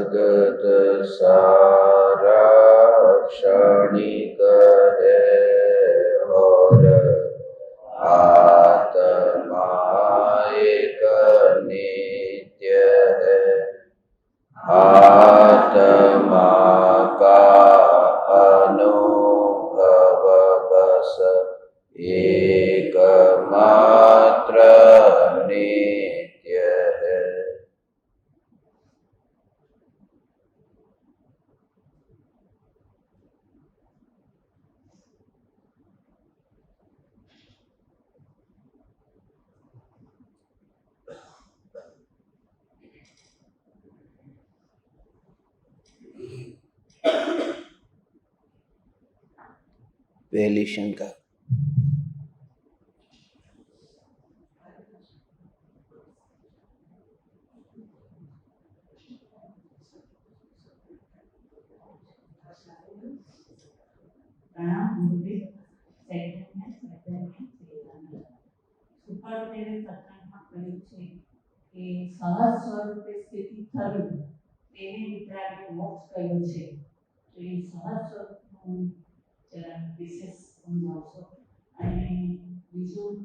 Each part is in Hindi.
जगत सारा क्षणिक है और आत्मा एक नित्य है। आत्मा का अनुभव बस एकमात्र नित्य है। पहली शंका। સહજ સ્વરૂપે સ્થિતિ થયું તેને વિતરાગે મોક્ષ કહ્યું છે. તો એ સહજ સ્વરૂપનું જરા વિશેષ સમજાવશો. અને બીજું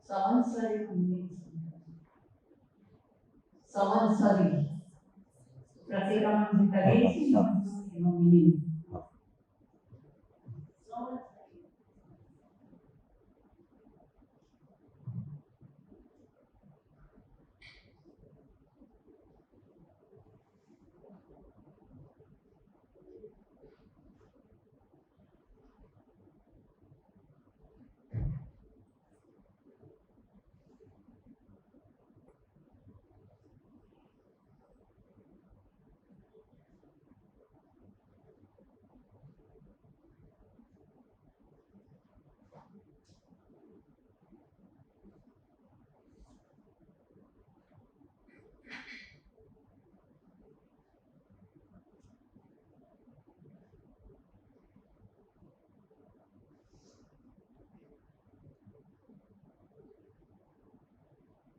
સંવત્સરીનું meaning સમજાવશો. સંવત્સરી પ્રતિક્રમણ જે કરીએ છીએ એનો meaning.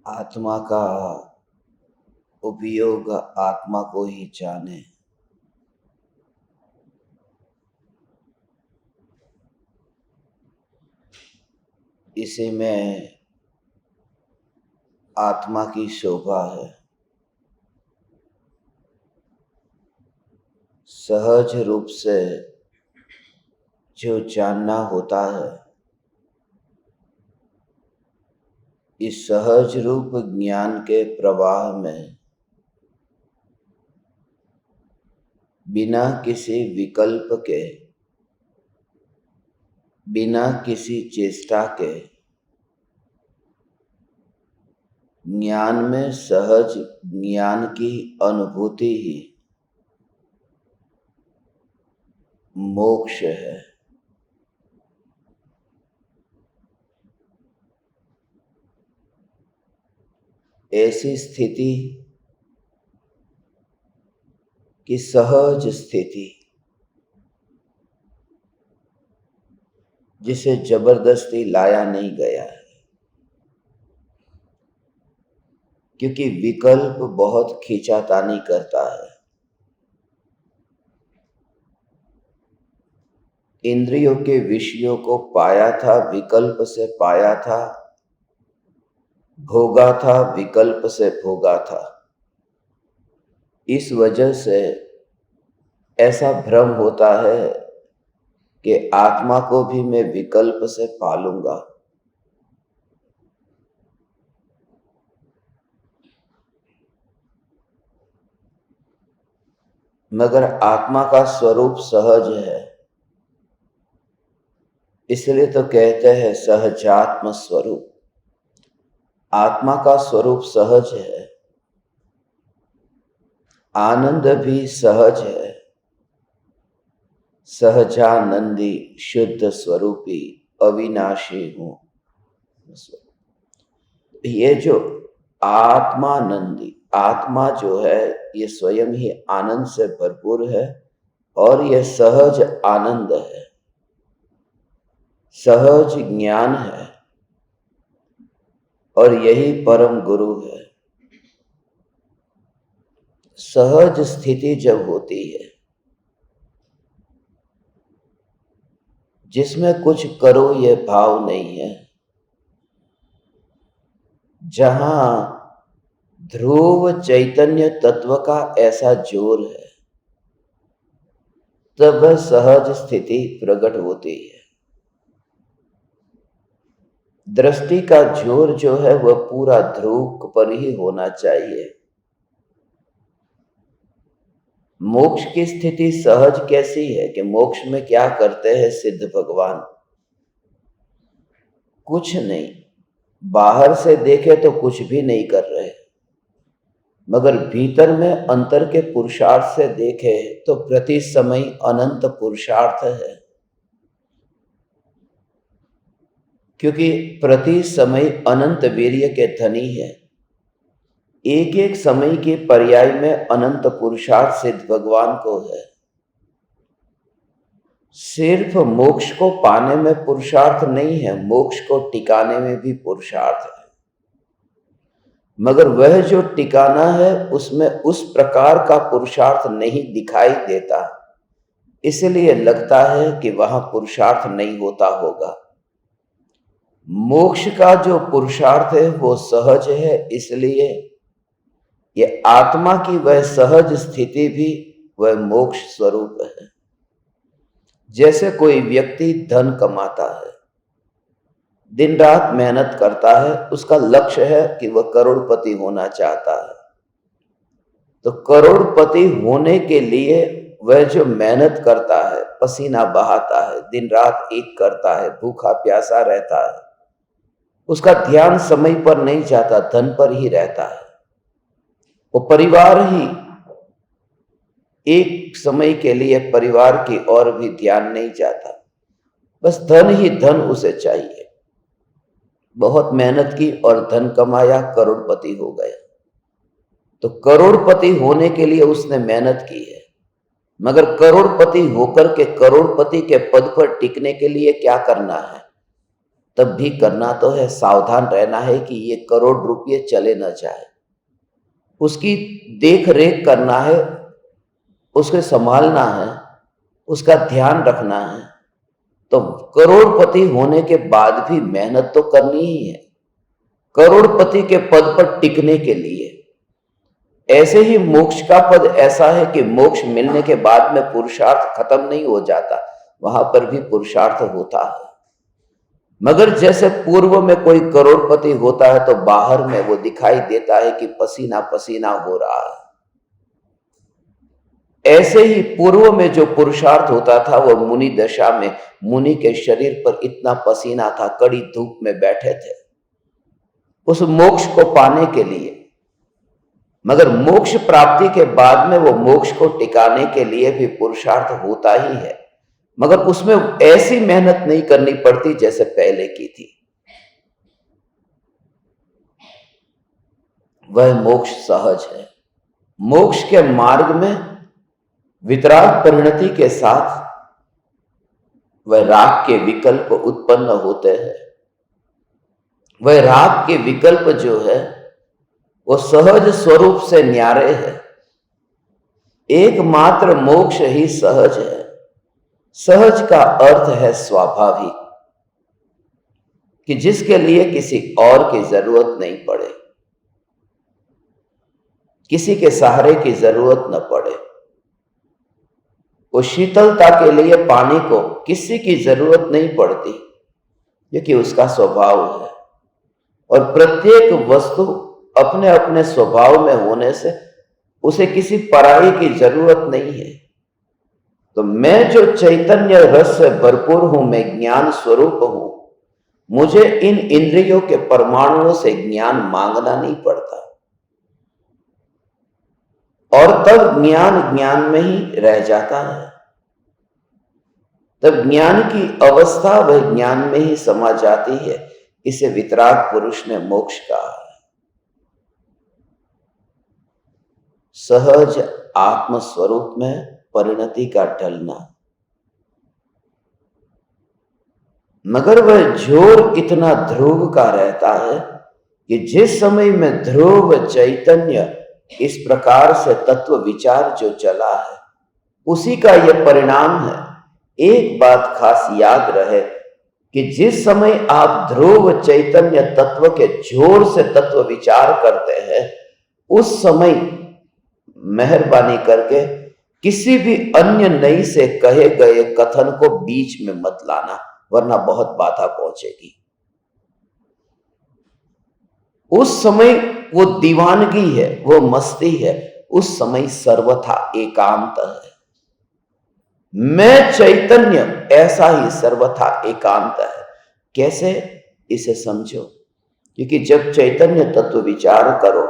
आत्मा का उपयोग आत्मा को ही जाने। इसी में आत्मा की शोभा है। सहज रूप से जो जानना होता है, इस सहज रूप ज्ञान के प्रवाह में बिना किसी विकल्प के, बिना किसी चेष्टा के ज्ञान में सहज ज्ञान की अनुभूति ही मोक्ष है। ऐसी स्थिति की सहज स्थिति जिसे जबरदस्ती लाया नहीं गया है, क्योंकि विकल्प बहुत खींचातानी करता है। इंद्रियों के विषयों को पाया था, विकल्प से पाया था, भोगा था, विकल्प से भोगा था। इस वजह से ऐसा भ्रम होता है कि आत्मा को भी मैं विकल्प से पालूंगा। मगर आत्मा का स्वरूप सहज है, इसलिए तो कहते हैं सहजात्म स्वरूप। आत्मा का स्वरूप सहज है, आनंद भी सहज है। सहजानंदी शुद्ध स्वरूपी अविनाशी हूं। ये जो आत्मानंदी, आत्मा जो है ये स्वयं ही आनंद से भरपूर है और यह सहज आनंद है, सहज ज्ञान है और यही परम गुरु है। सहज स्थिति जब होती है जिसमें कुछ करो ये भाव नहीं है, जहां ध्रुव चैतन्य तत्व का ऐसा जोर है, तब वह सहज स्थिति प्रकट होती है। दृष्टि का जोर जो है वह पूरा ध्रुव पर ही होना चाहिए। मोक्ष की स्थिति सहज कैसी है कि मोक्ष में क्या करते हैं सिद्ध भगवान? कुछ नहीं, बाहर से देखे तो कुछ भी नहीं कर रहे, मगर भीतर में अंतर के पुरुषार्थ से देखे तो प्रति समय अनंत पुरुषार्थ है, क्योंकि प्रति समय अनंत वीर्य के धनी है। एक एक समय के पर्याय में अनंत पुरुषार्थ सिद्ध भगवान को है। सिर्फ मोक्ष को पाने में पुरुषार्थ नहीं है, मोक्ष को टिकाने में भी पुरुषार्थ है, मगर वह जो टिकाना है उसमें उस प्रकार का पुरुषार्थ नहीं दिखाई देता, इसलिए लगता है कि वहां पुरुषार्थ नहीं होता होगा। मोक्ष का जो पुरुषार्थ है वो सहज है, इसलिए ये आत्मा की वह सहज स्थिति भी वह मोक्ष स्वरूप है। जैसे कोई व्यक्ति धन कमाता है, दिन रात मेहनत करता है, उसका लक्ष्य है कि वह करोड़पति होना चाहता है, तो करोड़पति होने के लिए वह जो मेहनत करता है, पसीना बहाता है, दिन रात एक करता है, भूखा प्यासा रहता है, उसका ध्यान समय पर नहीं जाता, धन पर ही रहता है। वो परिवार ही एक समय के लिए परिवार की ओर भी ध्यान नहीं जाता, बस धन ही धन उसे चाहिए। बहुत मेहनत की और धन कमाया, करोड़पति हो गया। तो करोड़पति होने के लिए उसने मेहनत की है, मगर करोड़पति होकर के करोड़पति के पद पर टिकने के लिए क्या करना है? तब भी करना तो है, सावधान रहना है कि ये करोड़ रुपये चले न जाए, उसकी देख रेख करना है, उसके संभालना है, उसका ध्यान रखना है। तो करोड़पति होने के बाद भी मेहनत तो करनी ही है, करोड़पति के पद पर टिकने के लिए। ऐसे ही मोक्ष का पद ऐसा है कि मोक्ष मिलने के बाद में पुरुषार्थ खत्म नहीं हो जाता, वहां पर भी पुरुषार्थ होता है। मगर जैसे पूर्व में कोई करोड़पति होता है तो बाहर में वो दिखाई देता है कि पसीना पसीना हो रहा है, ऐसे ही पूर्व में जो पुरुषार्थ होता था वो मुनि दशा में मुनि के शरीर पर इतना पसीना था, कड़ी धूप में बैठे थे उस मोक्ष को पाने के लिए। मगर मोक्ष प्राप्ति के बाद में वो मोक्ष को टिकाने के लिए भी पुरुषार्थ होता ही है, मगर उसमें ऐसी मेहनत नहीं करनी पड़ती जैसे पहले की थी। वह मोक्ष सहज है। मोक्ष के मार्ग में वितराग परिणति के साथ वह राग के विकल्प उत्पन्न होते हैं। वह राग के विकल्प जो है वो सहज स्वरूप से न्यारे है। एकमात्र मोक्ष ही सहज है। सहज का अर्थ है स्वाभाविक, कि जिसके लिए किसी और की जरूरत नहीं पड़े, किसी के सहारे की जरूरत न पड़े। वो शीतलता के लिए पानी को किसी की जरूरत नहीं पड़ती, क्योंकि उसका स्वभाव है। और प्रत्येक वस्तु अपने अपने स्वभाव में होने से उसे किसी पराई की जरूरत नहीं है। तो मैं जो चैतन्य रस से भरपूर हूं, मैं ज्ञान स्वरूप हूं, मुझे इन इंद्रियों के परमाणुओं से ज्ञान मांगना नहीं पड़ता, और तब ज्ञान ज्ञान में ही रह जाता है। तब ज्ञान की अवस्था वह ज्ञान में ही समा जाती है। इसे वितराग पुरुष ने मोक्ष कहा है। सहज आत्म स्वरूप में परिणति का ढलना। मगर वह जोर इतना ध्रुव का रहता है कि जिस समय में ध्रुव चैतन्य इस प्रकार से तत्व विचार जो चला है उसी का यह परिणाम है। एक बात खास याद रहे कि जिस समय आप ध्रुव चैतन्य तत्व के जोर से तत्व विचार करते हैं उस समय मेहरबानी करके किसी भी अन्य नई से कहे गए कथन को बीच में मत लाना, वरना बहुत बाधा पहुंचेगी। उस समय वो दीवानगी है, वो मस्ती है, उस समय सर्वथा एकांत है। मैं चैतन्य ऐसा ही सर्वथा एकांत है। कैसे, इसे समझो। क्योंकि जब चैतन्य तत्व विचार करो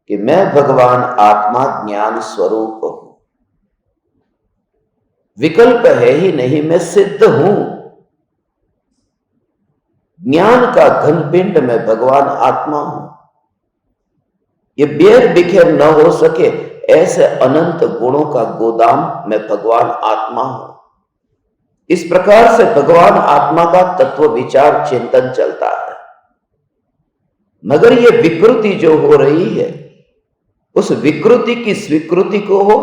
कि मैं भगवान आत्मा ज्ञान स्वरूप हूं, विकल्प है ही नहीं, मैं सिद्ध हूं। ज्ञान का घनपिंड में भगवान आत्मा हूं। ये बेर बिखेर न हो सके ऐसे अनंत गुणों का गोदाम में भगवान आत्मा हूं। इस प्रकार से भगवान आत्मा का तत्व विचार चिंतन चलता है। मगर ये विकृति जो हो रही है उस विकृति की स्वीकृति को हो,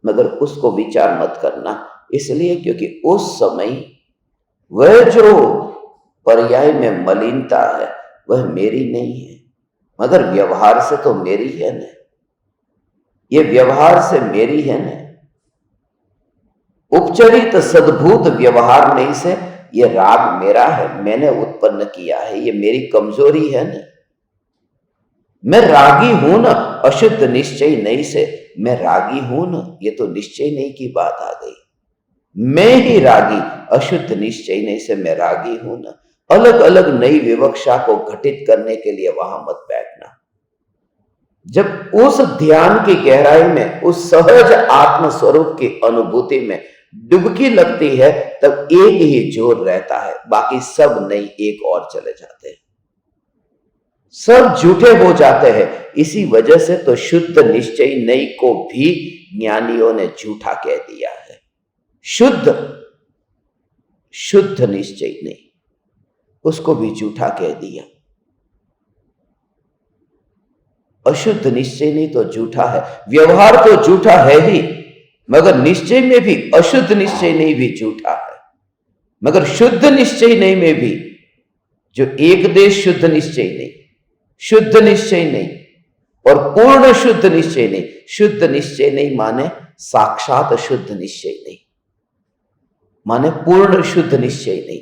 मगर उसको विचार मत करना। इसलिए क्योंकि उस समय वह जो पर्याय में मलिनता है वह मेरी नहीं है, मगर व्यवहार से तो मेरी है न। ये व्यवहार से मेरी है न। उपचरित सद्भूत व्यवहार नहीं से ये राग मेरा है, मैंने उत्पन्न किया है, ये मेरी कमजोरी है न। मैं रागी हूं ना, अशुद्ध निश्चय नहीं से मैं रागी हूं ना, ये तो निश्चय नहीं की बात आ गई। मैं ही रागी, अशुद्ध निश्चय नहीं से मैं रागी हूं ना। अलग अलग नई विवक्षा को घटित करने के लिए वहां मत बैठना। जब उस ध्यान की गहराई में, उस सहज आत्म स्वरूप की अनुभूति में डुबकी लगती है, तब एक ही जोर रहता है, बाकी सब नई एक और चले जाते हैं, सब झूठे हो जाते हैं। इसी वजह से तो शुद्ध निश्चय नई को भी ज्ञानियों ने झूठा कह दिया है। शुद्ध निश्चय नहीं, उसको भी झूठा कह दिया। अशुद्ध निश्चय नहीं तो झूठा है, व्यवहार तो झूठा है ही, मगर निश्चय में भी अशुद्ध निश्चय नहीं भी झूठा है। मगर शुद्ध निश्चय नहीं में भी जो एक देश शुद्ध निश्चय नहीं, शुद्ध निश्चय नहीं और पूर्ण शुद्ध निश्चय नहीं। शुद्ध निश्चय नहीं माने साक्षात शुद्ध निश्चय नहीं, माने पूर्ण शुद्ध निश्चय नहीं।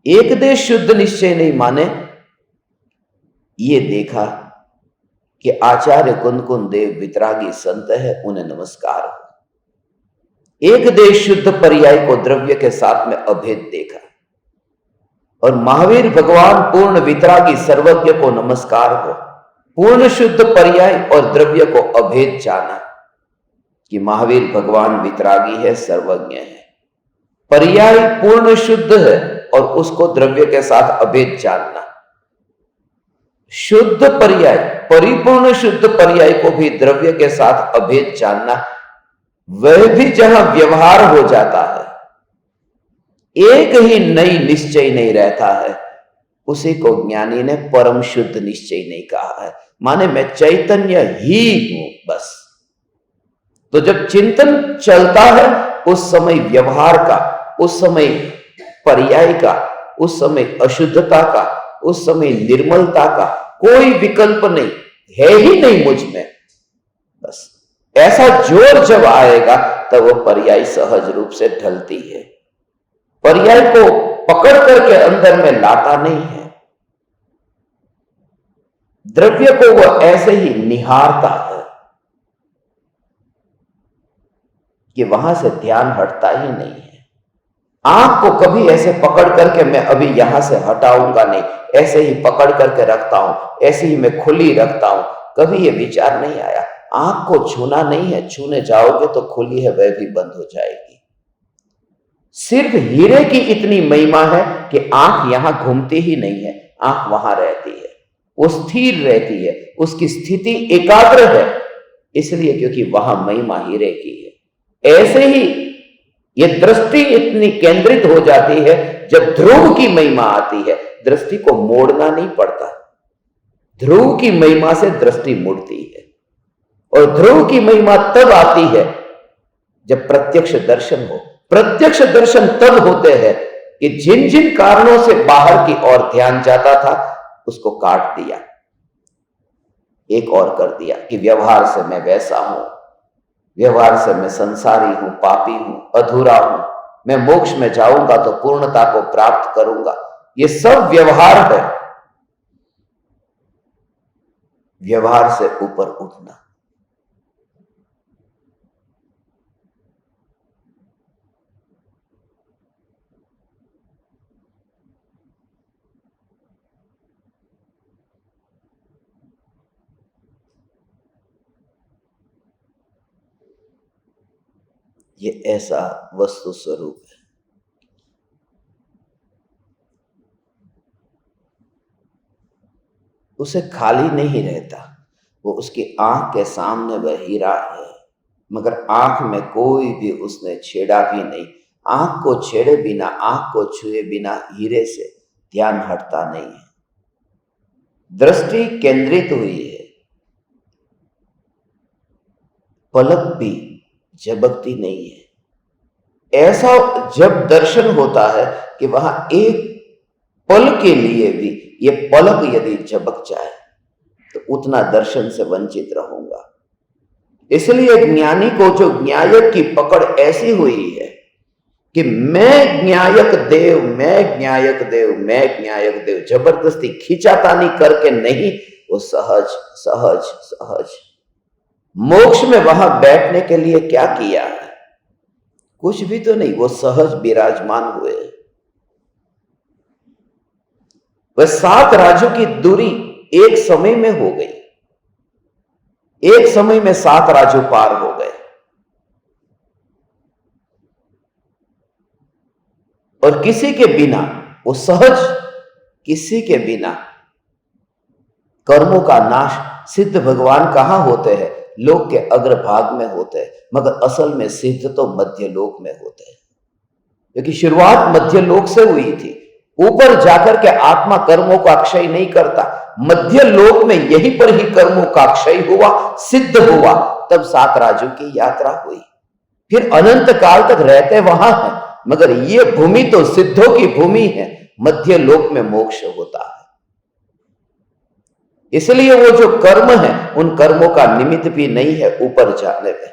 एक देश शुद्ध निश्चय नहीं माने ये देखा कि आचार्य कुंदकुंद देव वितरागी संत है, उन्हें नमस्कार हो। एक देश शुद्ध पर्याय को द्रव्य के साथ में अभेद देखा, और महावीर भगवान पूर्ण वितरागी सर्वज्ञ को नमस्कार हो। पूर्ण शुद्ध पर्याय और द्रव्य को अभेद जाना कि महावीर भगवान वितरागी है, सर्वज्ञ है। पर्याय पूर्ण शुद्ध है और उसको द्रव्य के साथ अभेद जानना। शुद्ध पर्याय, परिपूर्ण शुद्ध पर्याय को भी द्रव्य के साथ अभेद जानना, वह भी जहां व्यवहार हो जाता है, एक ही नई निश्चय नहीं रहता है, उसी को ज्ञानी ने परम शुद्ध निश्चय नहीं कहा है। माने मैं चैतन्य ही हूं बस। तो जब चिंतन चलता है उस समय व्यवहार का, उस समय पर्याय का, उस समय अशुद्धता का, उस समय निर्मलता का कोई विकल्प नहीं है ही नहीं मुझ में। बस ऐसा जोर जब आएगा तब वो पर्याय सहज रूप से ढलती है। पर्याय को पकड़ करके अंदर में लाता नहीं है, द्रव्य को वह ऐसे ही निहारता है कि वहां से ध्यान हटता ही नहीं है। आंख को कभी ऐसे पकड़ करके मैं अभी यहां से हटाऊंगा नहीं, ऐसे ही पकड़ करके रखता हूं, ऐसे ही मैं खुली रखता हूं, कभी ये विचार नहीं आया। आंख को छूना नहीं है, छूने जाओगे तो खुली है वह भी बंद हो जाएगी। सिर्फ हीरे की इतनी महिमा है कि आंख यहां घूमती ही नहीं है, आंख वहां रहती है, वो स्थिर रहती है, उसकी स्थिति एकाग्र है, इसलिए क्योंकि वहां महिमा हीरे की है। ऐसे ही ये दृष्टि इतनी केंद्रित हो जाती है, जब ध्रुव की महिमा आती है दृष्टि को मोड़ना नहीं पड़ता। ध्रुव की महिमा से दृष्टि मुड़ती है, और ध्रुव की महिमा तब आती है जब प्रत्यक्ष दर्शन हो। प्रत्यक्ष दर्शन तब होते हैं कि जिन जिन कारणों से बाहर की ओर ध्यान जाता था उसको काट दिया, एक और कर दिया कि व्यवहार से मैं वैसा हूं, व्यवहार से मैं संसारी हूं, पापी हूं, अधूरा हूं, मैं मोक्ष में जाऊंगा तो पूर्णता को प्राप्त करूंगा। ये सब व्यवहार है, व्यवहार से ऊपर उठना। ये ऐसा वस्तु स्वरूप है। उसे खाली नहीं रहता, वो उसकी आंख के सामने वह हीरा है, मगर आंख में कोई भी उसने छेड़ा भी नहीं। आंख को छेड़े बिना, आंख को छुए बिना हीरे से ध्यान हटता नहीं है। दृष्टि केंद्रित हुई है, पलक भी झपकती नहीं है। ऐसा जब दर्शन होता है कि वहां एक पल के लिए भी ये पलक यदि झपक जाए तो उतना दर्शन से वंचित रहूंगा। इसलिए ज्ञानी को जो न्यायक की पकड़ ऐसी हुई है कि मैं न्यायक देव, मैं न्यायक देव, मैं न्यायक देव, जबरदस्ती खींचातानी करके नहीं, वो सहज सहज सहज। मोक्ष में वहां बैठने के लिए क्या किया है? कुछ भी तो नहीं, वो सहज विराजमान हुए। वह 7 राज्यों की दूरी एक समय में हो गई, एक समय में 7 राज्यों पार हो गए। और किसी के बिना वो सहज, किसी के बिना कर्मों का नाश। सिद्ध भगवान कहां होते हैं? लोक के अग्रभाग में होते हैं, मगर असल में सिद्ध तो मध्य लोक में होते हैं, क्योंकि शुरुआत मध्य लोक से हुई थी। ऊपर जाकर के आत्मा कर्मों का क्षय नहीं करता, मध्य लोक में यहीं पर ही कर्मों का क्षय हुआ, सिद्ध हुआ, तब 7 राज्यों की यात्रा हुई। फिर अनंत काल तक रहते वहां है, मगर यह भूमि तो सिद्धों की भूमि है, मध्य लोक में मोक्ष होता है। इसलिए वो जो कर्म है उन कर्मों का निमित्त भी नहीं है ऊपर जाने में।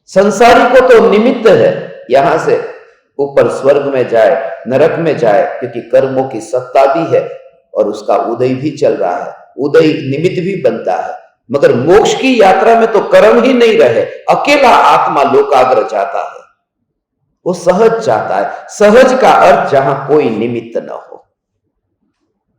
संसारी को तो निमित्त है यहां से ऊपर स्वर्ग में जाए, नरक में जाए, क्योंकि कर्मों की सत्ता भी है और उसका उदय भी चल रहा है, उदय निमित्त भी बनता है। मगर मोक्ष की यात्रा में तो कर्म ही नहीं रहे, अकेला आत्मा लोकाग्र जाता है, वो सहज जाता है। सहज का अर्थ जहां कोई निमित्त न हो,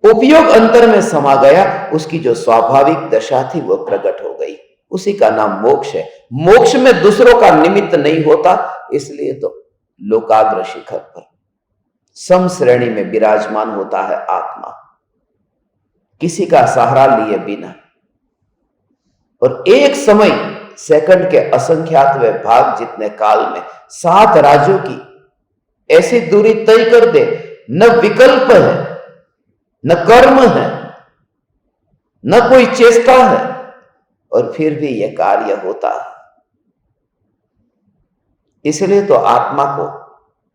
उपयोग अंतर में समा गया, उसकी जो स्वाभाविक दशा थी वो प्रकट हो गई, उसी का नाम मोक्ष है। मोक्ष में दूसरों का निमित्त नहीं होता, इसलिए तो लोकाग्र शिखर पर सम श्रेणी में विराजमान होता है आत्मा, किसी का सहारा लिए बिना। और एक समय सेकंड के असंख्यातवें भाग जितने काल में 7 राज्यों की ऐसी दूरी तय कर दे, न विकल्प है, न कर्म है, न कोई चेष्टा है, और फिर भी यह कार्य होता है। इसलिए तो आत्मा को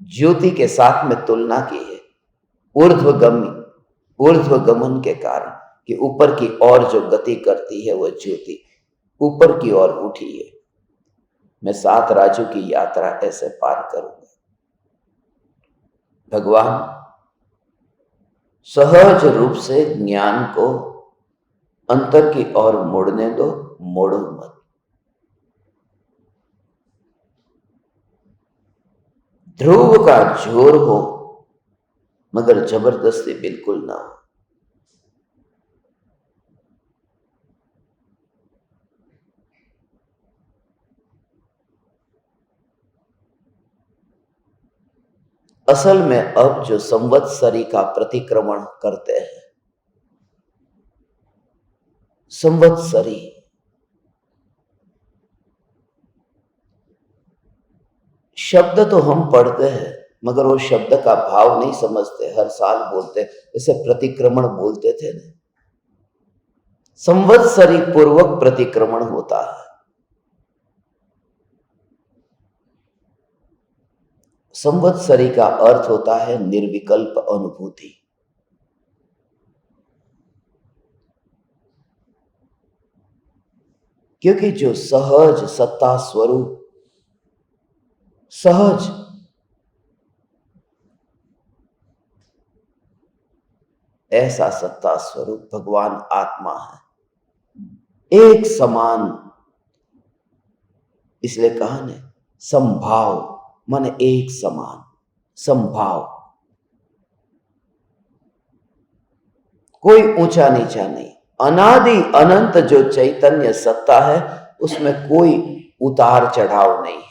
ज्योति के साथ में तुलना की है, ऊर्ध्वगमन के कारण, कि ऊपर की ओर जो गति करती है वह ज्योति ऊपर की ओर उठी है। मैं 7 राज्यों की यात्रा ऐसे पार करूंगा। भगवान सहज रूप से ज्ञान को अंतर की ओर मोड़ने दो, मोड़ो मत। ध्रुव का जोर हो मगर जबरदस्ती बिल्कुल ना हो। असल में अब जो संवत्सरी का प्रतिक्रमण करते हैं, संवत्सरी शब्द तो हम पढ़ते हैं मगर वो शब्द का भाव नहीं समझते, हर साल बोलते, जैसे प्रतिक्रमण बोलते थे ना, संवत्सरी पूर्वक प्रतिक्रमण होता है। संवत्सरी का अर्थ होता है निर्विकल्प अनुभूति। क्योंकि जो सहज सत्ता स्वरूप, सहज ऐसा सत्ता स्वरूप भगवान आत्मा है, एक समान, इसलिए कहा ने संभाव माने एक समान, संभाव, कोई ऊंचा नीचा नहीं। अनादि अनंत जो चैतन्य सत्ता है उसमें कोई उतार चढ़ाव नहीं है।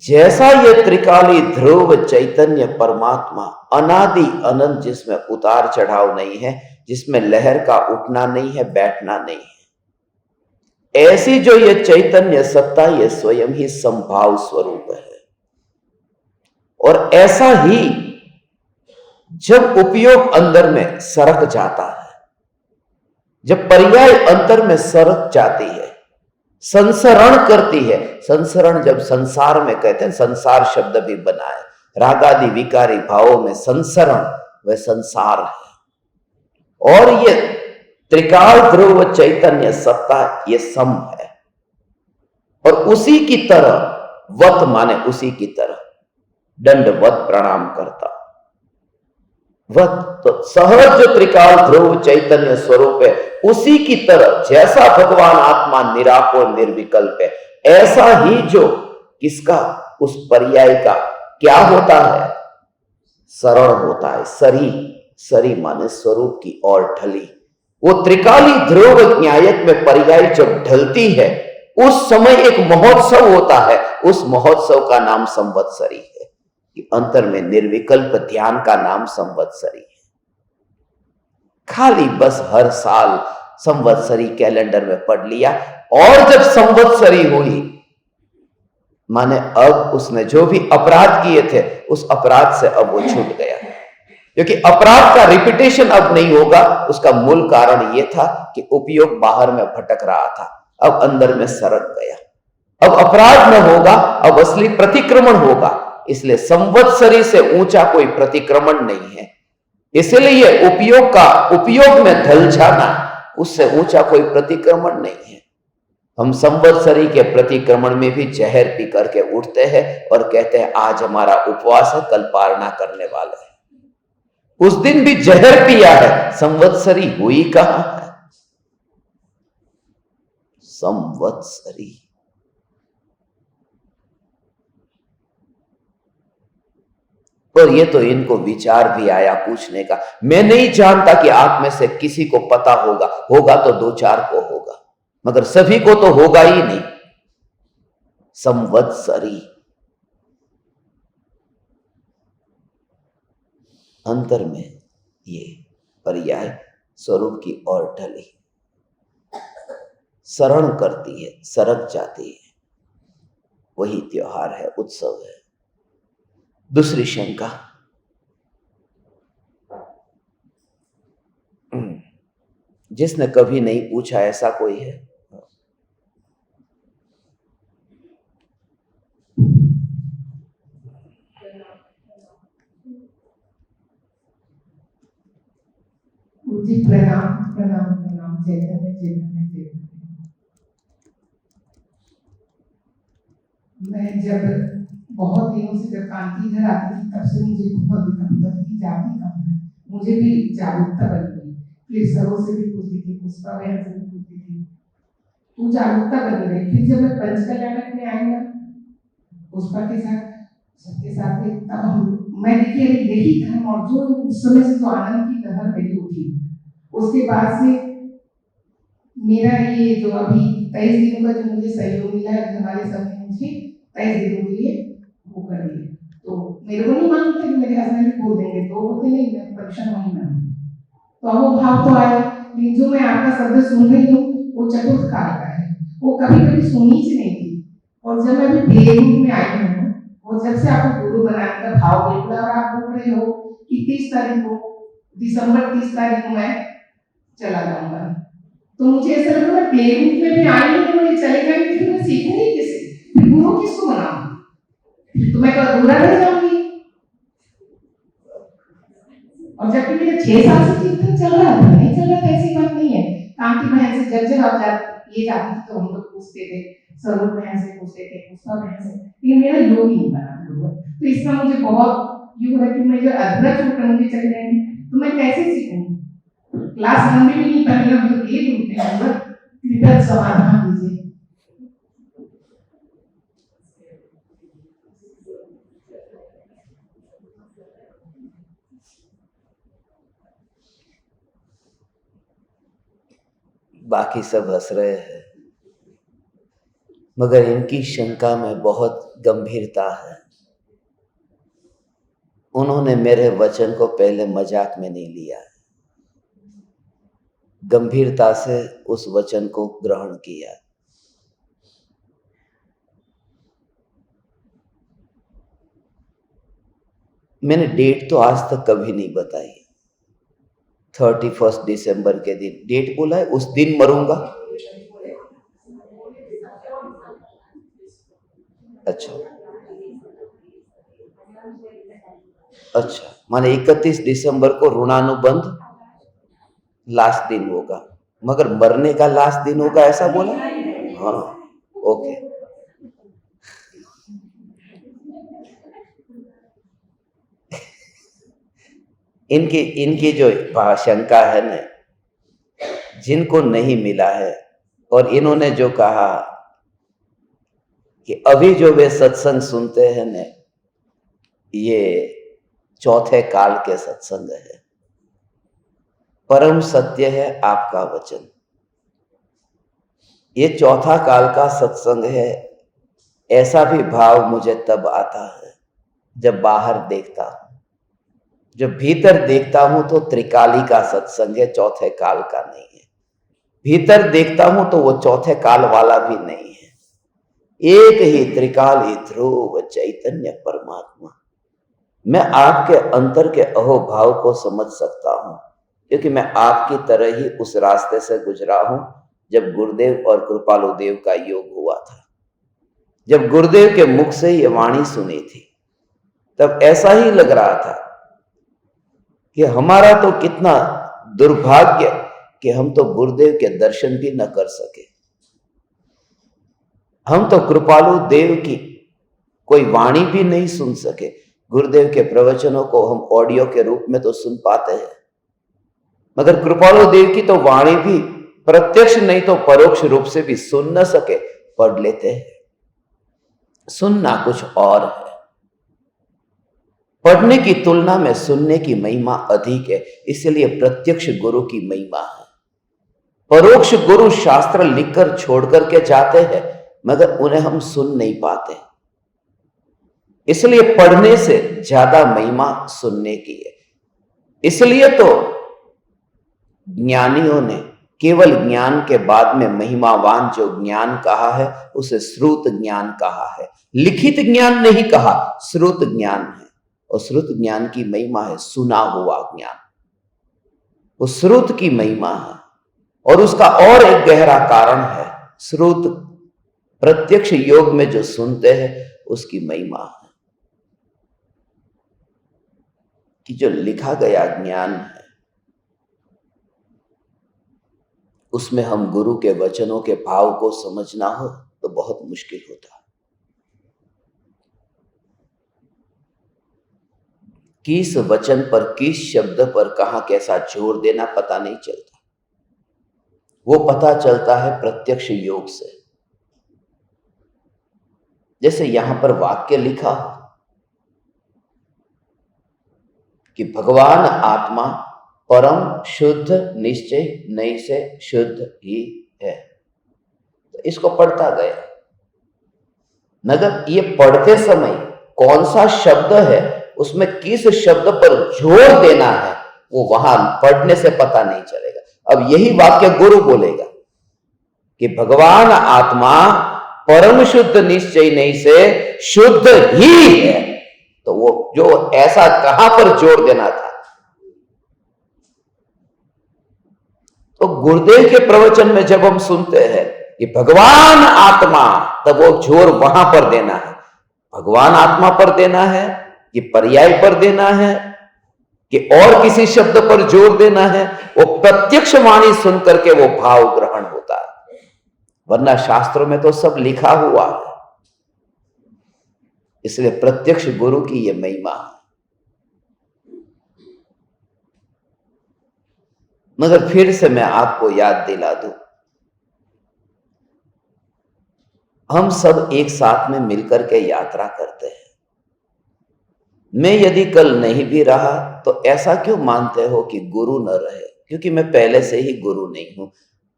जैसा ये त्रिकाली ध्रुव चैतन्य परमात्मा अनादि अनंत, जिसमें उतार चढ़ाव नहीं है, जिसमें लहर का उठना नहीं है, बैठना नहीं है, ऐसी जो ये चैतन्य सत्ता ये स्वयं ही संभाव स्वरूप है। और ऐसा ही जब उपयोग अंदर में सरक जाता है, जब पर्याय अंतर में सरक जाती है, संसरण करती है, संसरण जब संसार में कहते हैं, संसार शब्द भी बना है, रागादि विकारी भावों में संसरण वह संसार है। और ये त्रिकाल ध्रुव चैतन्य सत्ता ये सम है। और उसी की तरह वत माने उसी की तरह, दंडवत प्रणाम करता वत, तो सहज जो त्रिकाल ध्रुव चैतन्य स्वरूप है उसी की तरह, जैसा भगवान आत्मा निराकुल निर्विकल्प है, ऐसा ही जो किसका, उस पर्याय का क्या होता है, सरल होता है। सरी, सरी माने स्वरूप की ओर ढली। वो त्रिकाली ध्रुव न्यायक में पर्याय जब ढलती है उस समय एक महोत्सव होता है, उस महोत्सव का नाम संवत्सरी है। कि अंतर में निर्विकल्प ध्यान का नाम संवत्सरी है। खाली बस हर साल संवत्सरी कैलेंडर में पढ़ लिया, और जब संवत्सरी हुई माने अब उसने जो भी अपराध किए थे उस अपराध से अब वो छूट गया, क्योंकि अपराध का रिपीटेशन अब नहीं होगा। उसका मूल कारण यह था कि उपयोग बाहर में भटक रहा था, अब अंदर में सरक गया। अब अपराध न होगा, अब असली प्रतिक्रमण होगा। इसलिए संवत्सरी से ऊंचा कोई प्रतिक्रमण नहीं है। इसलिए उपयोग में ढल जाना, उससे ऊंचा कोई प्रतिक्रमण नहीं है। हम संवत्सरी के प्रतिक्रमण में भी जहर पी करके उठते हैं और कहते हैं आज हमारा उपवास है, कल पारणा करने वाले हैं। उस दिन भी जहर पिया है, संवत्सरी हुई कहां है? संवत्सरी और ये तो इनको विचार भी आया पूछने का। मैं नहीं जानता कि आप में से किसी को पता होगा, होगा तो दो चार को होगा, मगर सभी को तो होगा ही नहीं। संवत्सरी अंतर में ये पर्याय स्वरूप की ओर ढली, शरण करती है, सरक जाती है, वही त्योहार है, उत्सव है। दूसरी शंका, जिसने कभी नहीं पूछा ऐसा कोई है? जी प्रणाम प्रणाम प्रणाम। चैतन्य चैतन्य चैतन्य। मैं जब बहुत दिनों से जब कांति इधर आती थी तब से मुझे बहुत दिक्कत होती थी, जाति कम है, मुझे भी जागरूकता बन गई। फिर सरों से भी पूछती थी, पुष्पा बहन से भी पूछती थी, तो जागरूकता बनी रही। फिर जब मैं पंच कल्याणक में आई ना पुष्पा के साथ, सबके साथ, तब मैं देखिए यही धर्म और जो उस समय से जो आनंद की लहर मेरी उठी, उसके बाद से मेरा ये जो अभी 23 दिनों का जो मुझे सहयोग मिला है, हमारे सब ने मुझे 23 दिनों के लिए वो कर दिया। तो मेरे को नहीं मालूम था कि मेरे हस्बैंड भी बोल देंगे, तो होते नहीं, मैं परेशान वही ना। तो वो भाव तो आया, लेकिन जो मैं आपका शब्द सुन रही हूँ वो चतुर्थ काल का है, वो कभी कभी सुनी से नहीं थी। और जब मैं अभी बेरूप में आई हूँ, और जब से आपको गुरु बनाने का भाव बिल्कुल, और आप बोल रहे हो कि 30 तारीख को, दिसंबर 30 तारीख को मैं चला जाऊंगा। तो मुझे ऐसा लगा मैं प्ले ग्रुप में भी आई नहीं और ये चले जाएंगे, फिर मैं सीखूंगी किसे, फिर गुरु किसको बनाऊंगी, तो मैं तो अधूरा रह जाऊंगी। और जबकि मेरा 6 साल से कीर्तन चल रहा था, नहीं चल रहा था ऐसी बात नहीं है। कांति बहन से जब आप ये जाती थी तो हम लोग पूछते थे, स्वरूप बहन से पूछते थे, पुष्पा बहन से, ये मेरा योग ही नहीं बना था। तो इसका मुझे बहुत ये हो रहा है कि मैं जो अधूरा छोड़ कर मुझे चले जाएंगे तो मैं कैसे सीखूंगी। क्लास लंबी भी नहीं करनी, हम तो ये ढूंढते हैं, कृपया समाधान दीजिए। बाकी सब हंस रहे हैं, मगर इनकी शंका में बहुत गंभीरता है। उन्होंने मेरे वचन को पहले मजाक में नहीं लिया, गंभीरता से उस वचन को ग्रहण किया। मैंने डेट तो आज तक कभी नहीं बताई। 31 दिसंबर के दिन डेट बोला है, उस दिन मरूंगा। अच्छा, माने 31 दिसंबर को ऋणानुबंध लास्ट दिन होगा, मगर मरने का लास्ट दिन होगा ऐसा बोला। हाँ, ओके। इनकी जो शंका है न, जिनको नहीं मिला है, और इन्होंने जो कहा कि अभी जो वे सत्संग सुनते हैं न, ये चौथे काल के सत्संग है, परम सत्य है आपका वचन। ये चौथा काल का सत्संग है, ऐसा भी भाव मुझे तब आता है जब बाहर देखता हूं। जब भीतर देखता हूं तो त्रिकाली का सत्संग है, चौथे काल का नहीं है। भीतर देखता हूं तो वो चौथे काल वाला भी नहीं है। एक ही त्रिकाली ध्रुव चैतन्य परमात्मा। मैं आपके अंतर के अहोभाव को समझ सकता हूं, क्योंकि मैं आपकी तरह ही उस रास्ते से गुजरा हूं जब गुरुदेव और कृपालु देव का योग हुआ था। जब गुरुदेव के मुख से ये वाणी सुनी थी, तब ऐसा ही लग रहा था कि हमारा तो कितना दुर्भाग्य कि हम तो गुरुदेव के दर्शन भी न कर सके। हम तो कृपालु देव की कोई वाणी भी नहीं सुन सके। गुरुदेव के प्रवचनों को हम ऑडियो के रूप में तो सुन पाते हैं, मगर कृपालु देव की तो वाणी भी प्रत्यक्ष नहीं तो परोक्ष रूप से भी सुन न सके, पढ़ लेते हैं। सुनना कुछ और है। पढ़ने की तुलना में सुनने की महिमा अधिक है, इसलिए प्रत्यक्ष गुरु की महिमा है। परोक्ष गुरु शास्त्र लिखकर छोड़ करके जाते हैं, मगर उन्हें हम सुन नहीं पाते। इसलिए पढ़ने से ज्यादा महिमा सुनने की है। इसलिए तो ज्ञानियों ने केवल ज्ञान के बाद में महिमावान जो ज्ञान कहा है उसे श्रुत ज्ञान कहा है। लिखित ज्ञान नहीं कहा, श्रुत ज्ञान है। और श्रुत ज्ञान की महिमा है सुना हुआ ज्ञान, वो श्रुत की महिमा है। और उसका और एक गहरा कारण है, श्रुत प्रत्यक्ष योग में जो सुनते हैं उसकी महिमा है कि जो लिखा गया ज्ञान है उसमें हम गुरु के वचनों के भाव को समझना हो तो बहुत मुश्किल होता है। किस वचन पर, किस शब्द पर कहां कैसा जोर देना पता नहीं चलता। वो पता चलता है प्रत्यक्ष योग से। जैसे यहां पर वाक्य लिखा हो कि भगवान आत्मा परम शुद्ध निश्चय नहीं से शुद्ध ही है, तो इसको पढ़ता गया, मगर ये पढ़ते समय कौन सा शब्द है, उसमें किस शब्द पर जोर देना है, वो वहां पढ़ने से पता नहीं चलेगा। अब यही वाक्य गुरु बोलेगा कि भगवान आत्मा परम शुद्ध निश्चय नहीं से शुद्ध ही है, तो वो जो ऐसा कहां पर जोर देना था, तो गुरुदेव के प्रवचन में जब हम सुनते हैं कि भगवान आत्मा, तब वो जोर वहां पर देना है। भगवान आत्मा पर देना है कि पर्याय पर देना है कि और किसी शब्द पर जोर देना है, वो प्रत्यक्ष वाणी सुन करके वो भाव ग्रहण होता है। वरना शास्त्रों में तो सब लिखा हुआ है। इसलिए प्रत्यक्ष गुरु की ये महिमा है। मगर फिर से मैं आपको याद दिला दूं, हम सब एक साथ में मिलकर के यात्रा करते हैं। मैं यदि कल नहीं भी रहा तो ऐसा क्यों मानते हो कि गुरु न रहे? क्योंकि मैं पहले से ही गुरु नहीं हूं।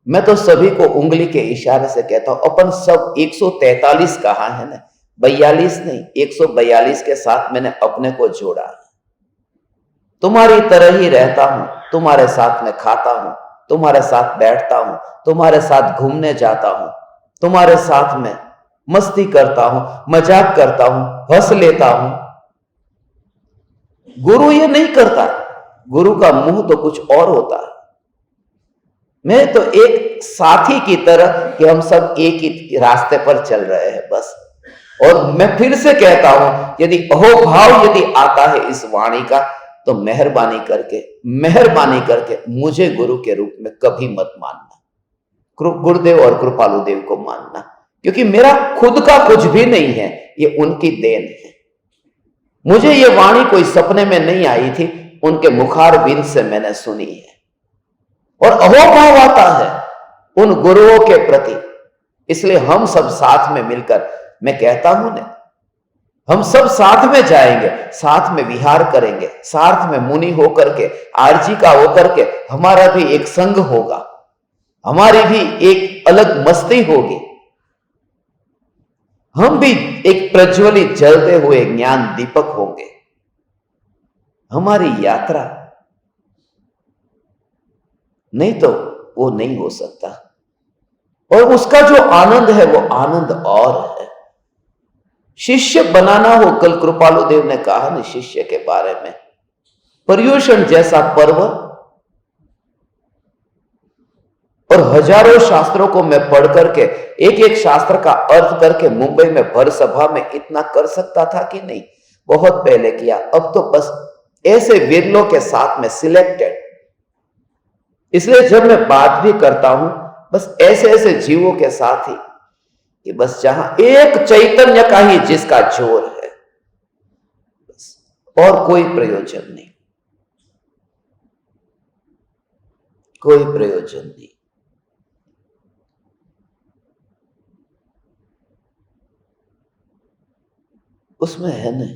मैं तो सभी को उंगली के इशारे से कहता हूं, अपन सब 143 कहा है ना, 42 नहीं, 142 के साथ मैंने अपने को जोड़ा है। तुम्हारी तरह ही रहता हूं, तुम्हारे साथ में खाता हूं, तुम्हारे साथ बैठता हूं, तुम्हारे साथ घूमने जाता हूं, तुम्हारे साथ में मस्ती करता हूं, मजाक करता हूं, हंस लेता हूं। गुरु ये नहीं करता। गुरु का मुंह तो कुछ और होता है। मैं तो एक साथी की तरह कि हम सब एक ही रास्ते पर चल रहे हैं बस। और मैं फिर से कहता हूं, यदि अहोभाव यदि आता है इस वाणी का, तो मेहरबानी करके मुझे गुरु के रूप में कभी मत मानना। गुरुदेव और कृपालु देव को मानना, क्योंकि मेरा खुद का कुछ भी नहीं है, ये उनकी देन है। मुझे ये वाणी कोई सपने में नहीं आई थी, उनके मुखारबिंद से मैंने सुनी है। और अहोभाव आता है उन गुरुओं के प्रति। इसलिए हम सब साथ में मिलकर, मैं कहता हूं ना, हम सब साथ में जाएंगे, साथ में विहार करेंगे, साथ में मुनि होकर के, आरजी का होकर के हमारा भी एक संग होगा, हमारी भी एक अलग मस्ती होगी। हम भी एक प्रज्वलित जलते हुए ज्ञान दीपक होंगे। हमारी यात्रा नहीं तो वो नहीं हो सकता। और उसका जो आनंद है वो आनंद और है। शिष्य बनाना हो, कल कृपालु देव ने कहा ना शिष्य के बारे में, पर्युषण जैसा पर्व, और हजारों शास्त्रों को मैं पढ़ करके एक एक शास्त्र का अर्थ करके मुंबई में भर सभा में इतना कर सकता था कि नहीं? बहुत पहले किया। अब तो बस ऐसे विरलों के साथ में सिलेक्टेड। इसलिए जब मैं बात भी करता हूं, बस ऐसे ऐसे जीवों के साथ ही कि बस जहां एक चैतन्य का ही जिसका जोर है, बस और कोई प्रयोजन नहीं, कोई प्रयोजन नहीं। उसमें है ना,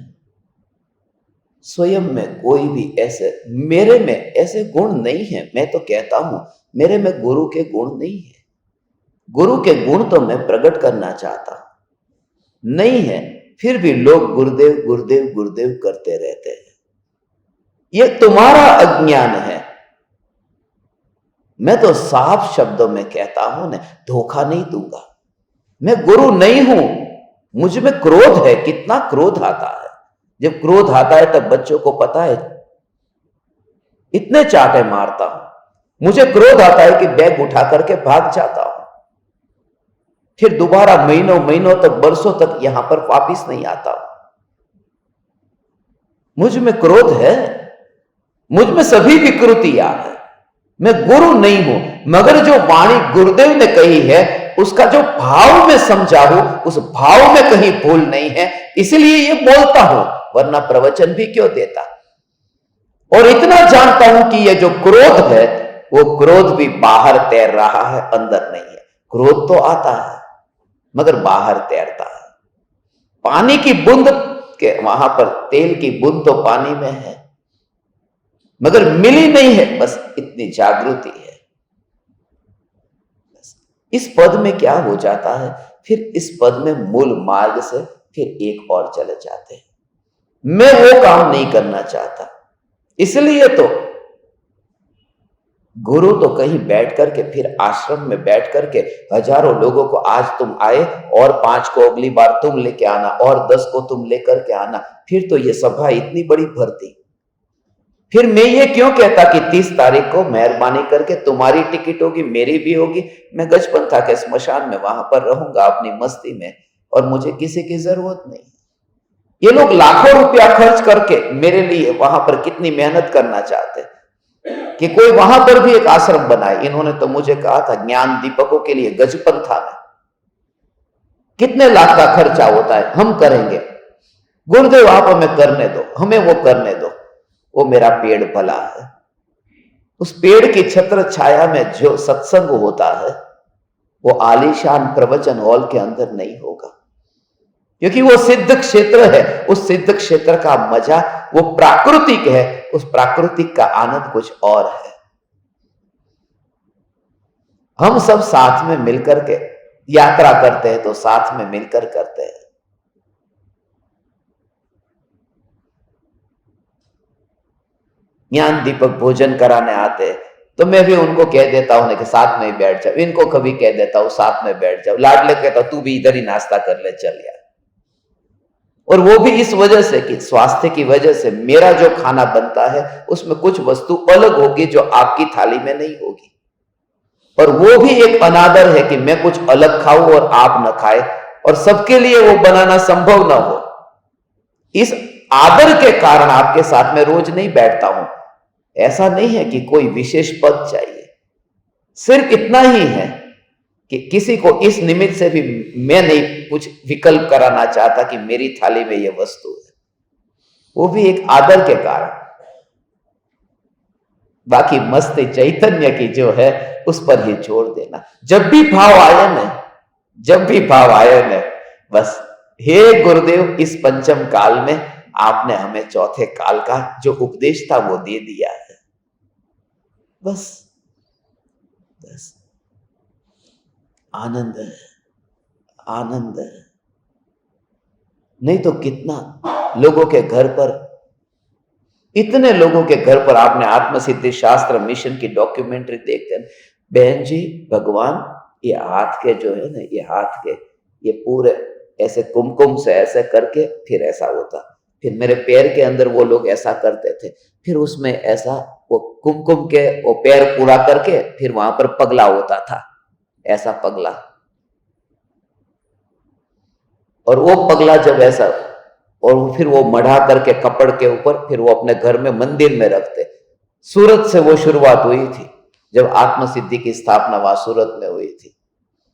स्वयं में कोई भी ऐसे, मेरे में ऐसे गुण नहीं है। मैं तो कहता हूं मेरे में गुरु के गुण नहीं है। गुरु के गुण तो मैं प्रकट करना चाहता हूं, नहीं है, फिर भी लोग गुरुदेव गुरुदेव गुरुदेव करते रहते हैं। ये तुम्हारा अज्ञान है। मैं तो साफ शब्दों में कहता हूं ना, धोखा नहीं दूंगा। मैं गुरु नहीं हूं। मुझ में क्रोध है, कितना क्रोध आता है। जब क्रोध आता है तब बच्चों को पता है, इतने चाटे मारता हूं। मुझे क्रोध आता है कि बैग उठा करके भाग जाता हूं, फिर दोबारा महीनों महीनों तक, बरसों तक यहां पर वापिस नहीं आता हूं। मुझ में क्रोध है, मुझ में सभी विकृतियां है। मैं गुरु नहीं हूं, मगर जो वाणी गुरुदेव ने कही है उसका जो भाव में समझा हूं, उस भाव में कहीं भूल नहीं है, इसलिए ये बोलता हूं, वरना प्रवचन भी क्यों देता। और इतना जानता हूं कि ये जो क्रोध है, वो क्रोध भी बाहर तैर रहा है, अंदर नहीं है। क्रोध तो आता है मगर बाहर तैरता है। पानी की बूंद के वहां पर, तेल की बूंद तो पानी में है मगर मिली नहीं है, बस इतनी जागृति है। इस पद में क्या हो जाता है, फिर इस पद में मूल मार्ग से फिर एक और चले जाते हैं। मैं वो काम नहीं करना चाहता। इसलिए तो गुरु तो कहीं बैठ करके, फिर आश्रम में बैठ करके हजारों लोगों को, आज तुम आए और 5 को अगली बार तुम लेके आना, और 10 को तुम लेकर के आना, फिर तो ये सभा इतनी बड़ी भरती। फिर मैं ये क्यों कहता कि 30 तारीख को मेहरबानी करके तुम्हारी टिकट होगी, मेरी भी होगी, मैं गजपंथा के स्मशान में वहां पर रहूंगा अपनी मस्ती में, और मुझे किसी की जरूरत नहीं। ये लोग लाखों रुपया खर्च करके मेरे लिए वहां पर कितनी मेहनत करना चाहते कि कोई वहां पर भी एक आश्रम बनाए। इन्होंने तो मुझे कहा था ज्ञान दीपकों के लिए गजपंथा में कितने लाख का खर्चा होता है, हम करेंगे। गुरुदेव आप हमें करने दो, हमें वो करने दो। वो मेरा पेड़ भला है, उस पेड़ की छत्र छाया में जो सत्संग होता है वो आलीशान प्रवचन हॉल के अंदर नहीं होगा, क्योंकि वो सिद्ध क्षेत्र है। उस सिद्ध क्षेत्र का मजा वो प्राकृतिक है, उस प्राकृतिक का आनंद कुछ और है। हम सब साथ में मिलकर के यात्रा करते हैं तो साथ में मिलकर करते हैं। ज्ञान दीपक भोजन कराने आते हैं तो मैं भी उनको कह देता हूं कि साथ में ही बैठ जाओ, इनको कभी कह देता हूं साथ में बैठ जाओ, लाडले कहता हूं तू भी इधर ही नाश्ता कर ले, चल यार। और वो भी इस वजह से कि स्वास्थ्य की वजह से मेरा जो खाना बनता है उसमें कुछ वस्तु अलग होगी जो आपकी थाली में नहीं होगी, और वो भी एक अनादर है कि मैं कुछ अलग खाऊं और आप न खाए, और सबके लिए वो बनाना संभव ना हो। इस आदर के कारण आपके साथ में रोज नहीं बैठता हूं। ऐसा नहीं है कि कोई विशेष पद चाहिए, सिर्फ इतना ही है कि किसी को इस निमित्त से भी मैं नहीं कुछ विकल्प कराना चाहता कि मेरी थाली में यह वस्तु है, वो भी एक आदर के कारण। बाकी मस्ती चैतन्य की जो है उस पर ही जोर देना। जब भी भाव आए न, जब भी भाव आए न, बस हे गुरुदेव इस पंचम काल में आपने हमें चौथे काल का जो उपदेश था वो दे दिया है। बस बस आनंद है, आनंद है। नहीं तो कितना लोगों के घर पर, इतने लोगों के घर पर आपने आत्मसिद्धि शास्त्र मिशन की डॉक्यूमेंट्री देखते हैं। बहन जी भगवान ये हाथ के जो है ना, ये हाथ के ये पूरे ऐसे कुमकुम से ऐसे करके फिर ऐसा होता, फिर मेरे पैर के अंदर वो लोग ऐसा करते थे, फिर उसमें ऐसा वो कुमकुम के वो पैर पूरा करके फिर वहां पर पगला होता था, ऐसा पगला। और वो पगला जब ऐसा, और फिर वो मढ़ा करके कपड़ के ऊपर फिर वो अपने घर में मंदिर में रखते। सूरत से वो शुरुआत हुई थी, जब आत्मसिद्धि की स्थापना वहां सूरत में हुई थी।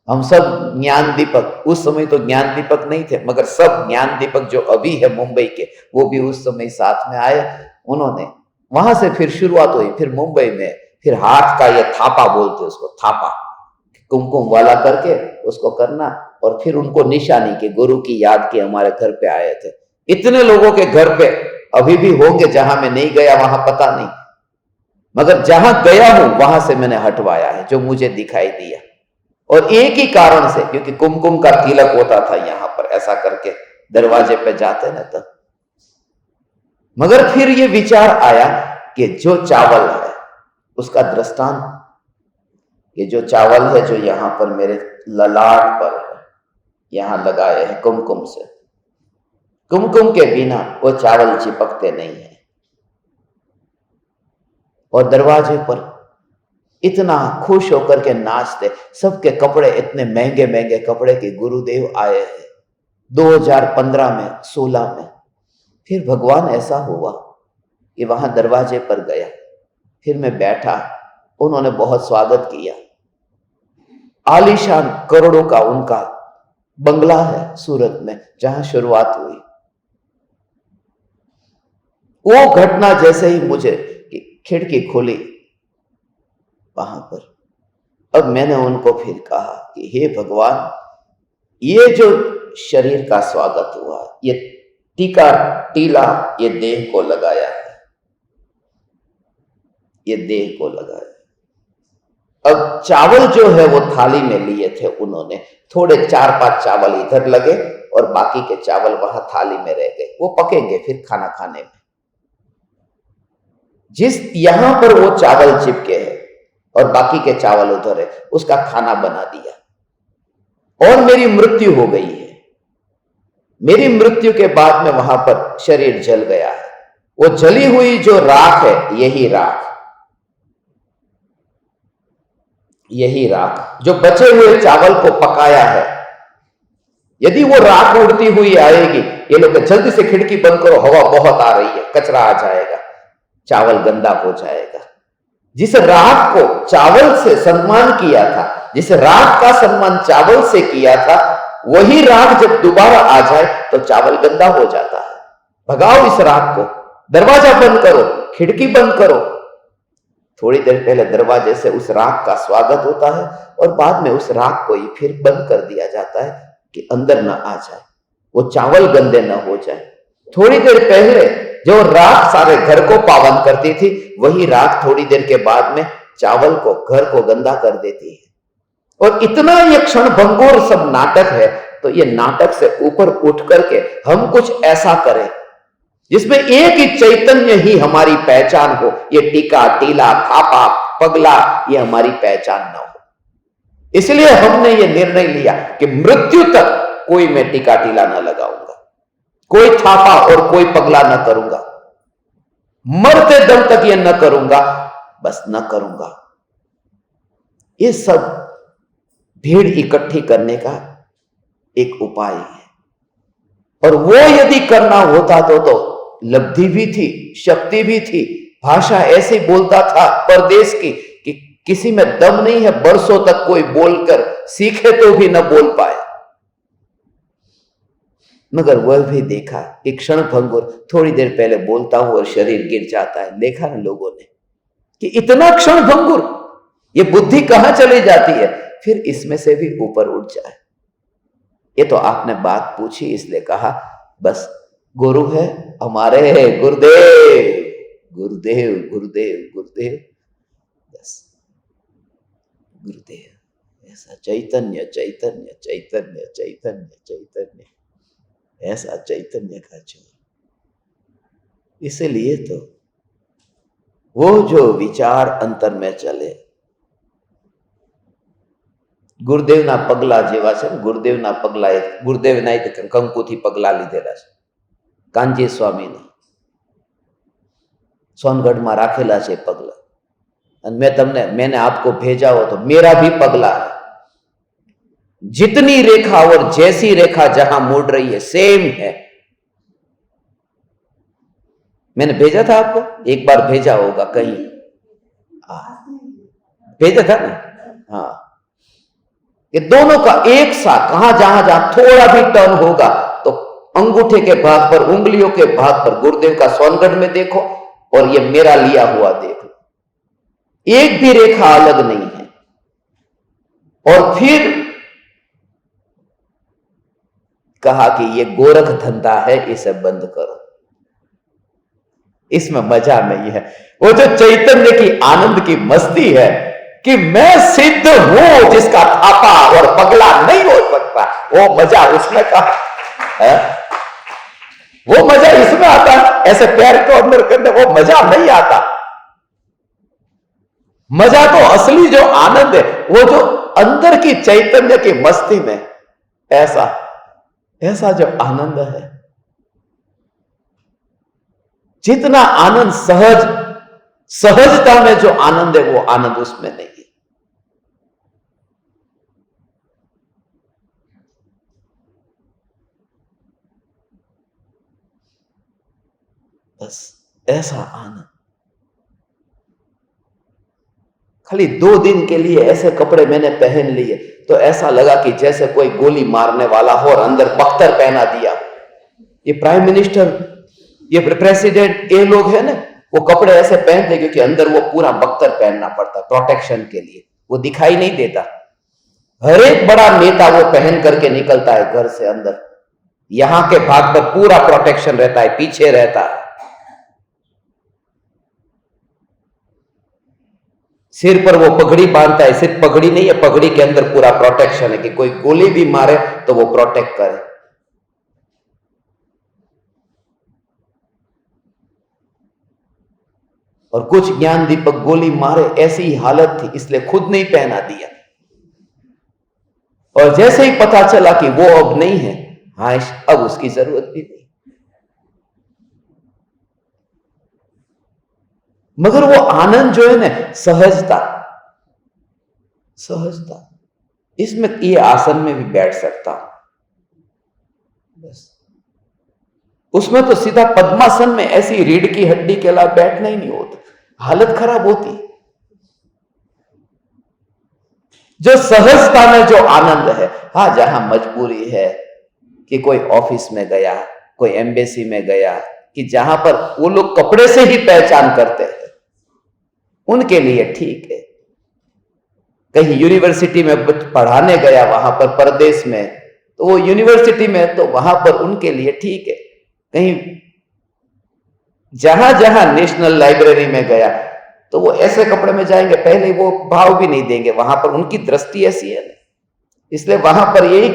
हम सब ज्ञान दीपक, उस समय तो ज्ञान दीपक नहीं थे, मगर सब ज्ञान दीपक जो अभी है मुंबई के, वो भी उस समय साथ में आए। उन्होंने वहां से फिर शुरुआत हुई, फिर मुंबई में फिर हाथ का ये थापा बोलते उसको, थापा कुमकुम वाला करके उसको करना, और फिर उनको निशानी के गुरु की याद की हमारे घर पे आए थे। इतने लोगों के घर पे अभी भी होंगे, जहां मैं नहीं गया वहां पता नहीं, मगर जहां गया हूं वहां से मैंने हटवाया है जो मुझे दिखाई दिया। और एक ही कारण से, क्योंकि कुमकुम का तिलक होता था यहां पर ऐसा करके दरवाजे पे जाते ना तब। मगर फिर ये विचार आया कि जो चावल है उसका दृष्टांत, ये जो चावल है जो यहां पर मेरे ललाट पर है, यहां लगाए हैं कुमकुम से, कुमकुम के बिना वो चावल चिपकते नहीं है। और दरवाजे पर इतना खुश होकर के नाचते, सबके कपड़े इतने महंगे महंगे कपड़े के गुरुदेव आए हैं 2015 में 16 में। फिर भगवान ऐसा हुआ कि वहां दरवाजे पर गया, फिर मैं बैठा, उन्होंने बहुत स्वागत किया। आलीशान करोड़ों का उनका बंगला है सूरत में जहां शुरुआत हुई। वो घटना जैसे ही मुझे खिड़की खुली वहां पर, अब मैंने उनको फिर कहा कि हे भगवान, ये जो शरीर का स्वागत हुआ, ये टीका टीला ये देह को लगाया है, ये देह को लगाया। अब चावल जो है वो थाली में लिए थे उन्होंने, थोड़े 4-5 चावल इधर लगे और बाकी के चावल वहां थाली में रह गए, वो पकेंगे फिर खाना खाने में। जिस यहां पर वो चावल चिपके हैं और बाकी के चावल उधर है, उसका खाना बना दिया और मेरी मृत्यु हो गई है। मेरी मृत्यु के बाद में वहां पर शरीर जल गया है, वो जली हुई जो राख है, यही राख जो बचे हुए चावल को पकाया है, यदि वो राख उड़ती हुई आएगी, ये लोग जल्दी से खिड़की बंद करो, हवा बहुत आ रही है, कचरा आ जाएगा, चावल गंदा हो जाएगा। जिस राख को चावल से सम्मान किया था, जिस राख का सम्मान चावल से किया था, वही राख जब दोबारा आ जाए तो चावल गंदा हो जाता है। भगाओ इस राख को, दरवाजा बंद करो, खिड़की बंद करो। थोड़ी देर पहले दरवाजे से उस राख का स्वागत होता है और बाद में उस राख को ही फिर बंद कर दिया जाता है कि अंदर ना आ जाए, वो चावल गंदे ना हो जाए। थोड़ी देर पहले जो राख सारे घर को पावन करती थी, वही राख थोड़ी देर के बाद में चावल को, घर को गंदा कर देती है। और इतना ये क्षण भंगुर सब नाटक है, तो ये नाटक से ऊपर उठ करके हम कुछ ऐसा करें जिसमें एक ही चैतन्य ही हमारी पहचान हो। ये टीका, टीला, थापा, पगला, ये हमारी पहचान ना हो। इसलिए हमने ये निर्णय लिया कि मृत्यु तक कोई मैं टीका टीला ना लगाऊंगा, कोई थापा और कोई पगला ना करूंगा, मरते दम तक ये न करूंगा, बस न करूंगा। ये सब भीड़ इकट्ठी करने का एक उपाय है। और वो यदि करना होता तो लब्धि भी थी, शक्ति भी थी। भाषा ऐसे बोलता था परदेश की कि किसी में दम नहीं है, बरसों तक कोई बोलकर सीखे तो भी न बोल पाए। मगर वह भी देखा एक क्षण भंगुर, थोड़ी देर पहले बोलता हूं और शरीर गिर जाता है। देखा ना लोगों ने कि इतना क्षण भंगुर, ये बुद्धि कहां चली जाती है, फिर इसमें से भी ऊपर उठ जाए। ये तो आपने बात पूछी इसलिए कहा, बस गुरु है हमारे, गुरुदेव गुरुदेव गुरुदेव गुरुदेव, बस गुरुदेव। ऐसा चैतन्य चैतन्य चैतन्य चैतन्य चैतन्य, ऐसा चैतन्य का जोर। इसलिए तो वो जो विचार अंतर में चले, ગુરુદેવના પગલા જેવા છે। ગુરુદેવના પગલા, ગુરુદેવના એક કંકુથી પગલા લીધેલા છે કાનજી સ્વામીના, સોનગઢમાં રાખેલા છે પગલા। અને मैंने आपको भेजा हो तो मेरा भी पगला है। जितनी रेखा और जैसी रेखा जहां मुड़ रही है सेम है। मैंने भेजा था आपको, एक बार भेजा होगा कहीं, भेजा था ना, हाँ। ये दोनों का एक सा, कहां जहां जहां थोड़ा भी टर्न होगा तो अंगूठे के भाग पर, उंगलियों के भाग पर गुरुदेव का सोनगढ़ में देखो और ये मेरा लिया हुआ देख लो, एक भी रेखा अलग नहीं है। और फिर कहा कि ये गोरख धंधा है, इसे बंद करो, इसमें मजा नहीं है। वो जो चैतन्य की आनंद की मस्ती है कि मैं सिद्ध हूं, जिसका थापा और पगला नहीं हो सकता, वो मजा उसमें कहा है। वो मजा इसमें आता है, ऐसे पैर को अंदर करने वो मजा नहीं आता। मजा तो असली जो आनंद है, वो जो अंदर की चैतन्य की मस्ती में, ऐसा ऐसा जो आनंद है, जितना आनंद सहजता में जो आनंद है, वो आनंद उसमें नहीं है। बस ऐसा आनंद। खाली 2 दिन के लिए ऐसे कपड़े मैंने पहन लिए तो ऐसा लगा कि जैसे कोई गोली मारने वाला हो और अंदर बख्तर पहना दिया। ये प्राइम मिनिस्टर, ये प्रेसिडेंट, ये लोग है ना, वो कपड़े ऐसे पहनते क्योंकि अंदर वो पूरा बख्तर पहनना पड़ता प्रोटेक्शन के लिए, वो दिखाई नहीं देता। हर एक बड़ा नेता वो पहन करके निकलता है घर से अंदर, यहां के भाग पर पूरा प्रोटेक्शन रहता है, पीछे रहता है। सिर पर वो पगड़ी बांधता है, सिर्फ पगड़ी नहीं है, पगड़ी के अंदर पूरा प्रोटेक्शन है कि कोई गोली भी मारे तो वो प्रोटेक्ट करे। और कुछ ज्ञान दीपक गोली मारे, ऐसी ही हालत थी, इसलिए खुद नहीं पहना दिया। और जैसे ही पता चला कि वो अब नहीं है, हाँ अब उसकी जरूरत भी नहीं। मगर वो आनंद जो है ना, सहजता, सहजता, इसमें ये आसन में भी बैठ सकता हूं बस। उसमें तो सीधा पद्मासन में ऐसी रीढ़ की हड्डी के अलावा बैठना ही नहीं होता, हालत खराब होती। जो सहजता में जो आनंद है, हाँ जहां मजबूरी है कि कोई ऑफिस में गया, कोई एम्बेसी में गया, कि जहां पर वो लोग कपड़े से ही पहचान करते हैं, उनके लिए ठीक है। कहीं यूनिवर्सिटी में पढ़ाने गया, वहां पर परदेश में, तो वो यूनिवर्सिटी में तो वहां पर उनके लिए ठीक है। कहीं जहां जहां नेशनल लाइब्रेरी में गया तो वो ऐसे कपड़े में जाएंगे, पहले वो भाव भी नहीं देंगे, वहां पर उनकी दृष्टि ऐसी है, इसलिए वहां पर यही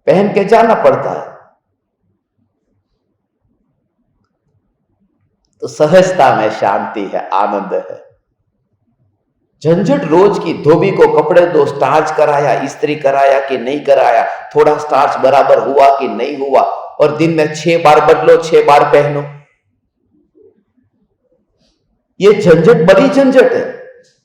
पहन के जाना पड़ता है। तो सहजता में शांति है, आनंद है। झंझट रोज की, धोबी को कपड़े दो, स्टार्च कराया, इस्त्री कराया कि नहीं कराया, थोड़ा स्टार्च बराबर हुआ कि नहीं हुआ, और दिन में 6 बार बदलो, 6 बार पहनो। ये झंझट बड़ी झंझट है।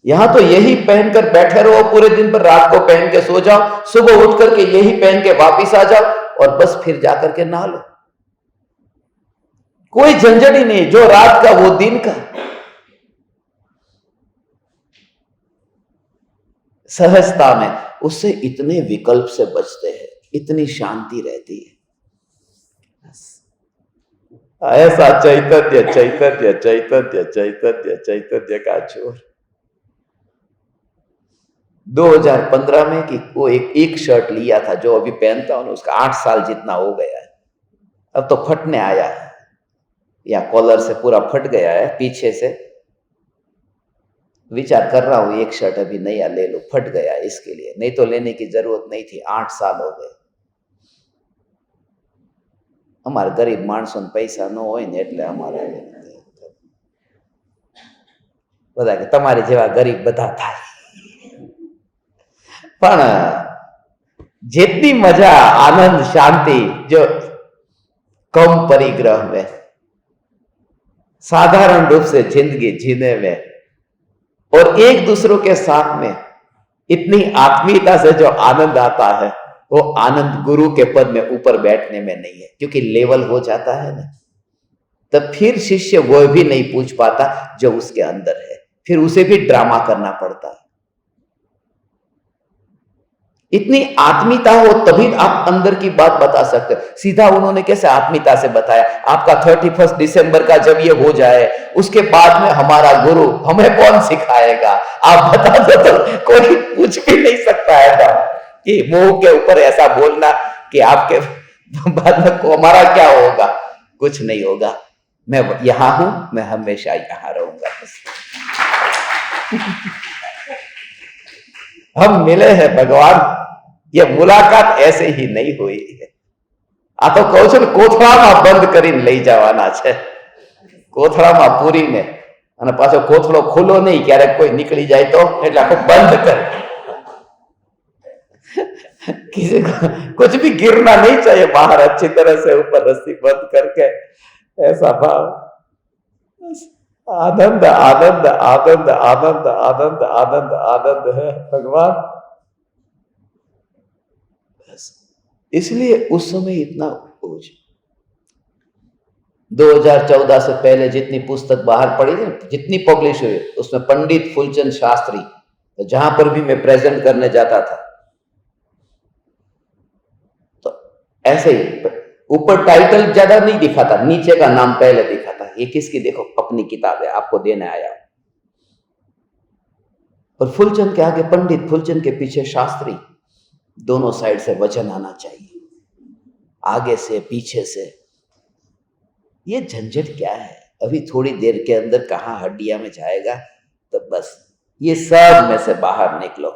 यहां तो यही पहनकर बैठे रहो पूरे दिन पर, रात को पहन के सो जाओ, सुबह उठ करके यही पहन के वापिस आ जाओ और बस फिर जाकर के नहा लो। कोई झंझट ही नहीं, जो रात का वो दिन का। सहजता में उससे इतने विकल्प से बचते हैं, इतनी शांति रहती है। ऐसा चैतन्य चैतन्य चैतन्य चैतन्य चैतन्य का छोर। 2015 में कि वो एक शर्ट लिया था जो अभी पहनता हूं, उसका 8 साल जितना हो गया है। अब तो फटने आया है, या कॉलर से पूरा फट गया है पीछे से। विचार कर रहा हूं एक शर्ट अभी नया ले लो, फट गया इसके लिए, नहीं तो लेने की जरूरत नहीं थी। 8 साल हो गए। અમારે ગરીબ માણસોને પૈસા ન હોય ને એટલે અમારે બધા કે તમારી જેવા ગરીબ બધા થાય, પણ जितनी मजा, आनंद, शांति जो कम परिग्रह में, साधारण रूप से जिंदगी जीने में, और एक दूसरों के साथ में इतनी आत्मीयता से जो आनंद आता है, वो आनंद गुरु के पद में ऊपर बैठने में नहीं है, क्योंकि लेवल हो जाता है ना, तब फिर शिष्य वो भी नहीं पूछ पाता जो उसके अंदर है, फिर उसे भी ड्रामा करना पड़ता है। इतनी आत्मीयता हो तभी आप अंदर की बात बता सकते हो। सीधा उन्होंने कैसे आत्मीयता से बताया, आपका 31 दिसंबर का जब ये हो जाए, उसके बाद में हमारा गुरु, हमें कौन सिखाएगा, आप बता दो तो कोई पूछ भी नहीं सकता है कि मुंह के ऊपर ऐसा बोलना कि आपके बाद में हमारा क्या होगा, कुछ नहीं होगा। मैं यहां हूं, मैं हमेशा यहां रहूंगा। हम मिले हैं भगवान, ये मुलाकात ऐसे ही नहीं हुई है। आ तो कहूं છું કોથળામાં બંધ કરીને લઈ જવાના છે, કોથળામાં પૂરીને, અને પાછો કોથળો ખુલ્લો નહીં, ક્યારેક કોઈ નીકળી જાય તો, એટલે આપણે બંધ કરી, किसी को कुछ भी गिरना नहीं चाहिए बाहर, अच्छी तरह से ऊपर रस्सी बंद करके, ऐसा भाव। आनंद आनंद आनंद आनंद आनंद आनंद आनंद है भगवान। इसलिए उस समय इतना बोझ। 2014 से पहले जितनी पुस्तक बाहर पड़ी थी, जितनी पब्लिश हुई, उसमें पंडित फूलचंद शास्त्री, तो जहां पर भी मैं प्रेजेंट करने जाता था तो ऐसे ही ऊपर टाइटल ज्यादा नहीं दिखाता, नीचे का नाम पहले दिखाता, ये किसकी, देखो अपनी किताब है, आपको देने आया। और फूलचंद के आगे पंडित, फूलचंद के पीछे शास्त्री, दोनों साइड से वजन आना चाहिए, आगे से पीछे से। ये झंझट क्या है, अभी थोड़ी देर के अंदर कहां हड्डियां में जाएगा, तो बस ये सब में से बाहर निकलो।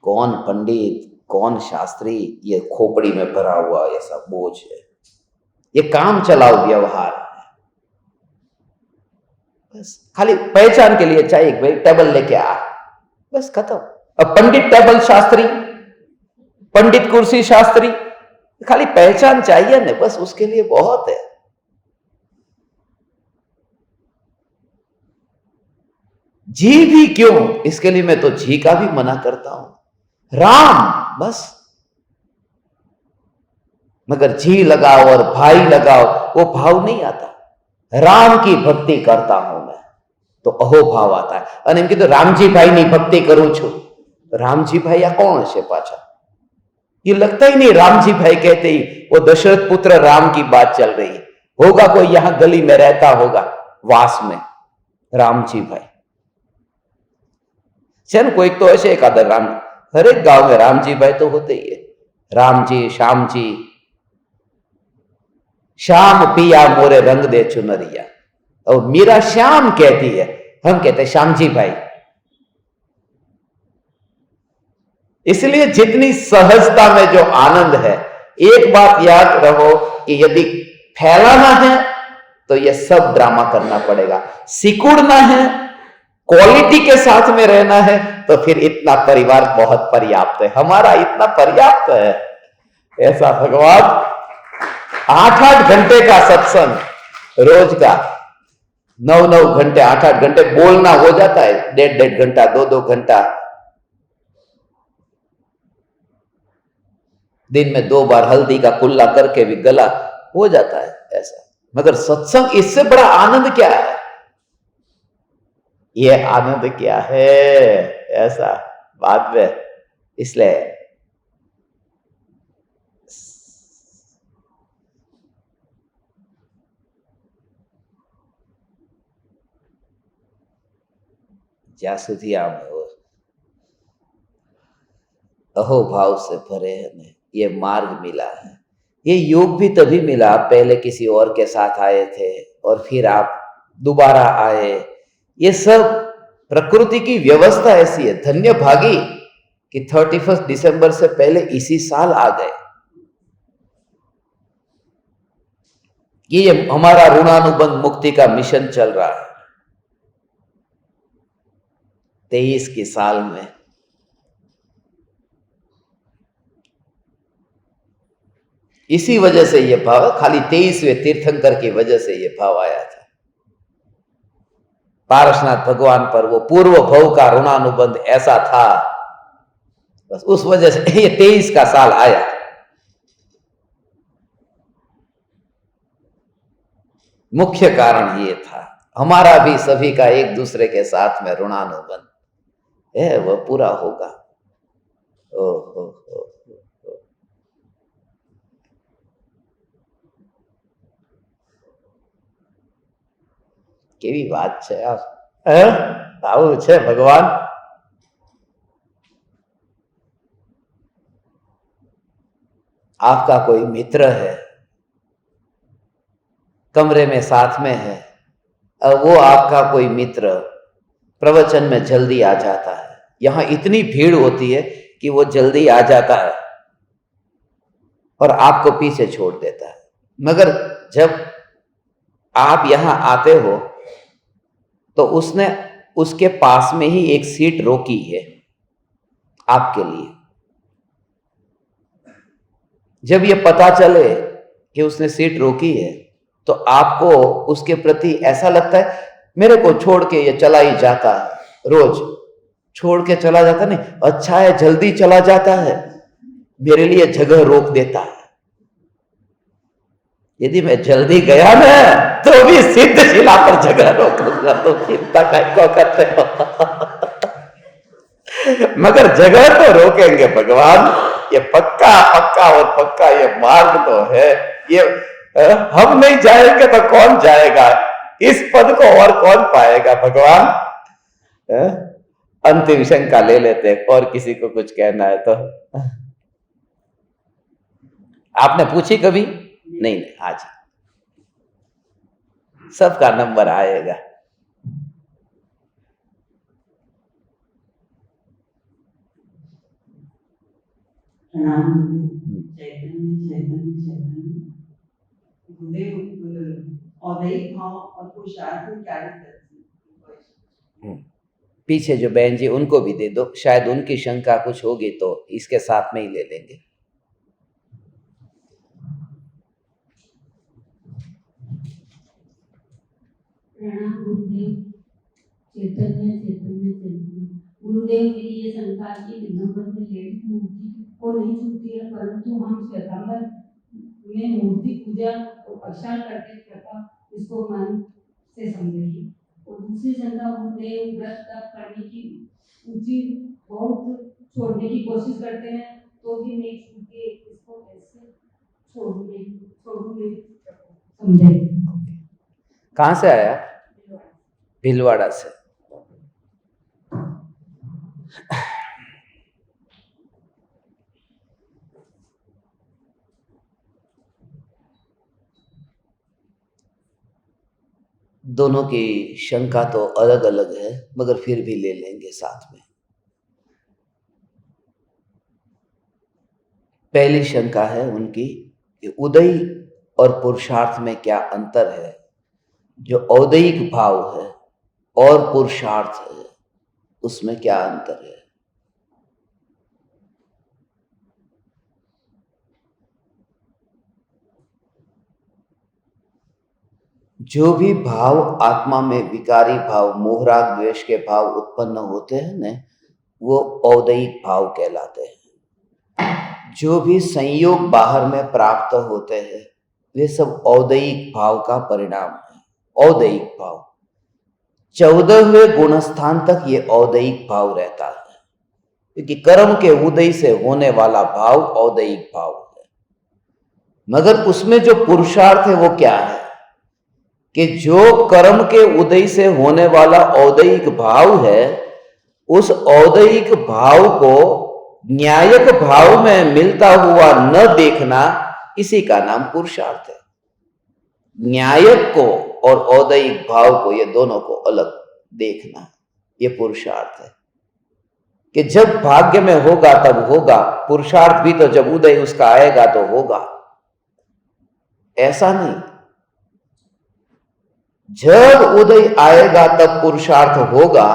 कौन पंडित, कौन शास्त्री, ये खोपड़ी में भरा हुआ ये सब बोझ है, ये काम चलाओ व्यवहार है। बस खाली पहचान के लिए चाहिए, भाई टेबल लेके आ, बस खत्म। अब पंडित टेबल शास्त्री, पंडित कुर्सी शास्त्री, खाली पहचान चाहिए ना, बस उसके लिए बहुत है। जी भी क्यों, इसके लिए मैं तो जी का भी मना करता हूं, राम बस। मगर जी लगाओ और भाई लगाओ, वो भाव नहीं आता। राम की भक्ति करता हूं मैं तो अहो भाव आता है। અને એમ કીધું રામજી ની ભક્તિ કરું છું, रामजी भाई या कौन है पाछा? ये लगता ही नहीं रामजी भाई कहते ही वो दशरथ पुत्र राम की बात चल रही है। होगा कोई यहां गली में रहता होगा वास में रामजी भाई છે ને, કોઈક તો હશે એકાદ રામ। हरेक गांव में रामजी भाई तो होते ही है। रामजी, श्यामजी, श्याम पिया मोरे रंग दे चुनरिया। और मीरा श्याम कहती है, हम कहते हैं श्यामजी भाई। इसलिए जितनी सहजता में जो आनंद है, एक बात याद रहो कि यदि फैलाना है तो यह सब ड्रामा करना पड़ेगा। सिकुड़ना है, क्वालिटी के साथ में रहना है, तो फिर इतना परिवार बहुत पर्याप्त है। हमारा इतना पर्याप्त है। ऐसा भगवान 8-8 घंटे का सत्संग रोज का, 9-9 घंटे, 8-8 घंटे बोलना हो जाता है, 1.5 घंटा, 2-2 घंटा, दिन में 2 बार हल्दी का कुल्ला करके भी गला हो जाता है ऐसा। मगर सत्संग, इससे बड़ा आनंद क्या है? ये आनंद क्या है ऐसा बाद में। इसलिए જ્યાં સુધી આમ अहोभाव से भरे हैं ने ये मार्ग मिला है। ये योग भी तभी मिला, आप पहले किसी और के साथ आए थे और फिर आप दोबारा आए। ये सब प्रकृति की व्यवस्था ऐसी है। धन्य भागी कि 31 दिसंबर से पहले इसी साल आ गए। ये हमारा ऋणानुबंध मुक्ति का मिशन चल रहा है 23 के साल में। इसी वजह से यह भाव, खाली 23वें तीर्थंकर की वजह से यह भाव आया था। पारसनाथ भगवान पर वो पूर्व भव का ऋणानुबंध ऐसा था, बस उस वजह से ये 23 का साल आया। मुख्य कारण ये था। हमारा भी सभी का एक दूसरे के साथ में ऋणानुबंध है, वह पूरा होगा। ओ કેવી વાત છે આ, આવું છે ભગવાન। आपका कोई मित्र है, कमरे में साथ में है, और वो आपका कोई मित्र प्रवचन में जल्दी आ जाता है। यहां इतनी भीड़ होती है कि वो जल्दी आ जाता है और आपको पीछे छोड़ देता है। मगर जब आप यहां आते हो तो उसने उसके पास में ही एक सीट रोकी है आपके लिए। जब ये पता चले कि उसने सीट रोकी है तो आपको उसके प्रति ऐसा लगता है, मेरे को छोड़ के ये चला ही जाता है, रोज छोड़ के चला जाता नहीं, अच्छा है जल्दी चला जाता है, मेरे लिए जगह रोक देता है। यदि मैं जल्दी गया ना तो भी सिद्धशिला पर जगह रोकूंगा, तो चिंता को करते हो। मगर जगह तो रोकेंगे भगवान, ये पक्का पक्का और पक्का ये मार्ग तो है। ये हम नहीं जाएंगे तो कौन जाएगा? इस पद को और कौन पाएगा भगवान? अंतिम शंका ले लेते हैं, और किसी को कुछ कहना है तो। आपने पूछी कभी? नहीं, आज सबका नंबर आएगा। पीछे जो बहन जी, उनको भी दे दो, शायद उनकी शंका कुछ होगी तो इसके साथ में ही ले लेंगे। चैतन्य चैतन्य चैतन्य। गुरुदेव मेरी ये शंका की दिगंबर में लेडीज मूर्ति को नहीं छूती है, परंतु हम श्वेतांबर में मूर्ति पूजा को पक्षाल करते प्रथा इसको मन से समझेगी। और दूसरी शंका, गुरुदेव व्रत तप करने की ऊंची बहुत छोड़ने की कोशिश करते हैं तो भी नहीं छूटती, इसको कैसे छोड़ूंगी समझे। कहाँ से आया? भीलवाड़ा से। दोनों की शंका तो अलग अलग है, मगर फिर भी ले लेंगे साथ में। पहली शंका है उनकी कि उदय और पुरुषार्थ में क्या अंतर है। जो औदयिक भाव है और पुरुषार्थ है उसमें क्या अंतर है। जो भी भाव आत्मा में विकारी भाव, मोहराग द्वेष के भाव उत्पन्न होते हैं न, वो औदयिक भाव कहलाते हैं। जो भी संयोग बाहर में प्राप्त होते हैं वे सब औदयिक भाव का परिणाम है। औदयिक भाव 14वें गुणस्थान तक ये औदयिक भाव रहता है, क्योंकि कर्म के उदय से होने वाला भाव औदयिक भाव है। मगर उसमें जो पुरुषार्थ है वो क्या है कि जो कर्म के उदय से होने वाला औदयिक भाव है, उस औदयिक भाव को न्यायिक भाव में मिलता हुआ न देखना, इसी का नाम पुरुषार्थ है। न्यायिक को और औदयिक भाव को, ये दोनों को अलग देखना, ये पुरुषार्थ है। कि जब भाग्य में होगा तब होगा, पुरुषार्थ भी तो जब उदय उसका आएगा तो होगा, ऐसा नहीं। जब उदय आएगा तब पुरुषार्थ होगा,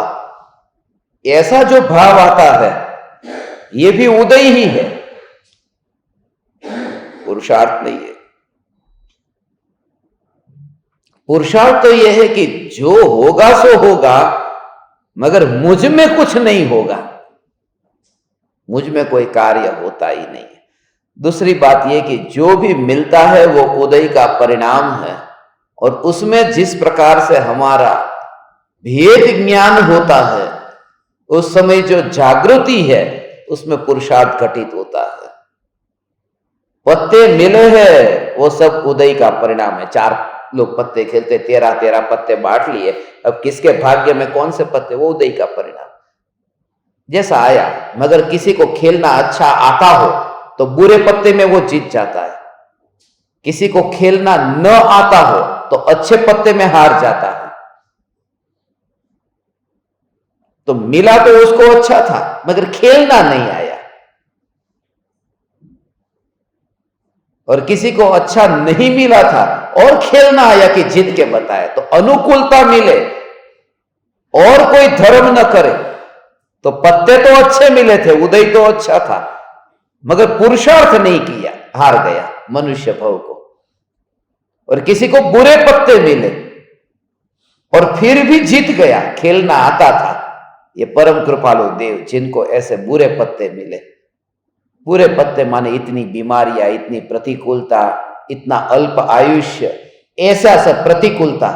ऐसा जो भाव आता है ये भी उदय ही है, पुरुषार्थ नहीं है। पुरुषार्थ तो यह है कि जो होगा सो होगा, मगर मुझ में कुछ नहीं होगा, मुझ में कोई कार्य होता ही नहीं है। दूसरी बात यह कि जो भी मिलता है वो उदय का परिणाम है, और उसमें जिस प्रकार से हमारा भेद ज्ञान होता है, उस समय जो जागृति है उसमें पुरुषार्थ घटित होता है। पत्ते मिले हैं वो सब उदय का परिणाम है। 4 लोग पत्ते खेलते, 13 पत्ते बांट लिए, अब किसके भाग्य में कौन से पत्ते, वो उदय का परिणाम जैसा आया। मगर किसी को खेलना अच्छा आता हो तो बुरे पत्ते में वो जीत जाता है, किसी को खेलना न आता हो तो अच्छे पत्ते में हार जाता है। तो मिला तो उसको अच्छा था, मगर खेलना नहीं आया। और किसी को अच्छा नहीं मिला था और खेलना आया कि जीत के बताए। तो अनुकूलता मिले और कोई धर्म न करे तो पत्ते तो अच्छे मिले थे, उदय तो अच्छा था, मगर पुरुषार्थ नहीं किया, हार गया मनुष्य भव को। और किसी को बुरे पत्ते मिले और फिर भी जीत गया, खेलना आता था। ये परम कृपालु देव जिनको ऐसे बुरे पत्ते मिले, बुरे पत्ते माने इतनी बीमारियां, इतनी प्रतिकूलता, इतना अल्प आयुष्य, ऐसा सब प्रतिकूलता,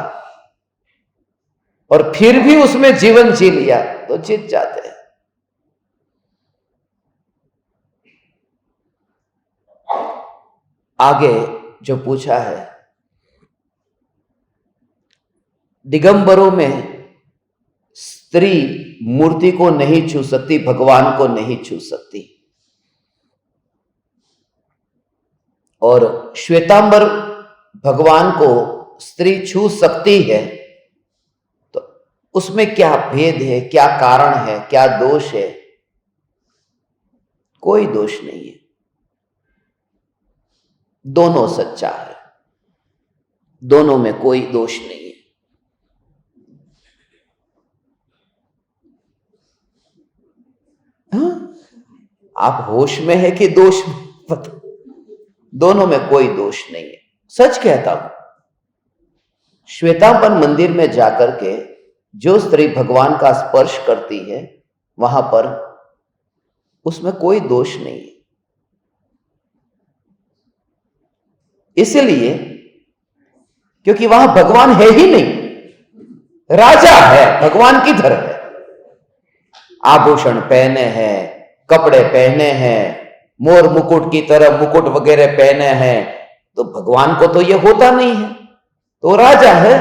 और फिर भी उसमें जीवन जी लिया तो जीत जाते हैं। आगे जो पूछा है, दिगंबरों में स्त्री मूर्ति को नहीं छू सकती, भगवान को नहीं छू सकती, और श्वेतांबर भगवान को स्त्री छू सकती है। तो उसमें क्या भेद है, क्या कारण है, क्या दोष है? कोई दोष नहीं है, दोनों सच्चा है, दोनों में कोई दोष नहीं है। आप होश में है कि दोष में, पता, दोनों में कोई दोष नहीं है। सच कहता हूं, श्वेतांबर मंदिर में जाकर के जो स्त्री भगवान का स्पर्श करती है वहां पर उसमें कोई दोष नहीं है। इसलिए क्योंकि वहां भगवान है ही नहीं, राजा है, भगवान किधर है? आभूषण पहने हैं, कपड़े पहने हैं, मोर मुकुट की तरह मुकुट वगैरह पहने हैं, तो भगवान को तो ये होता नहीं है, तो राजा है।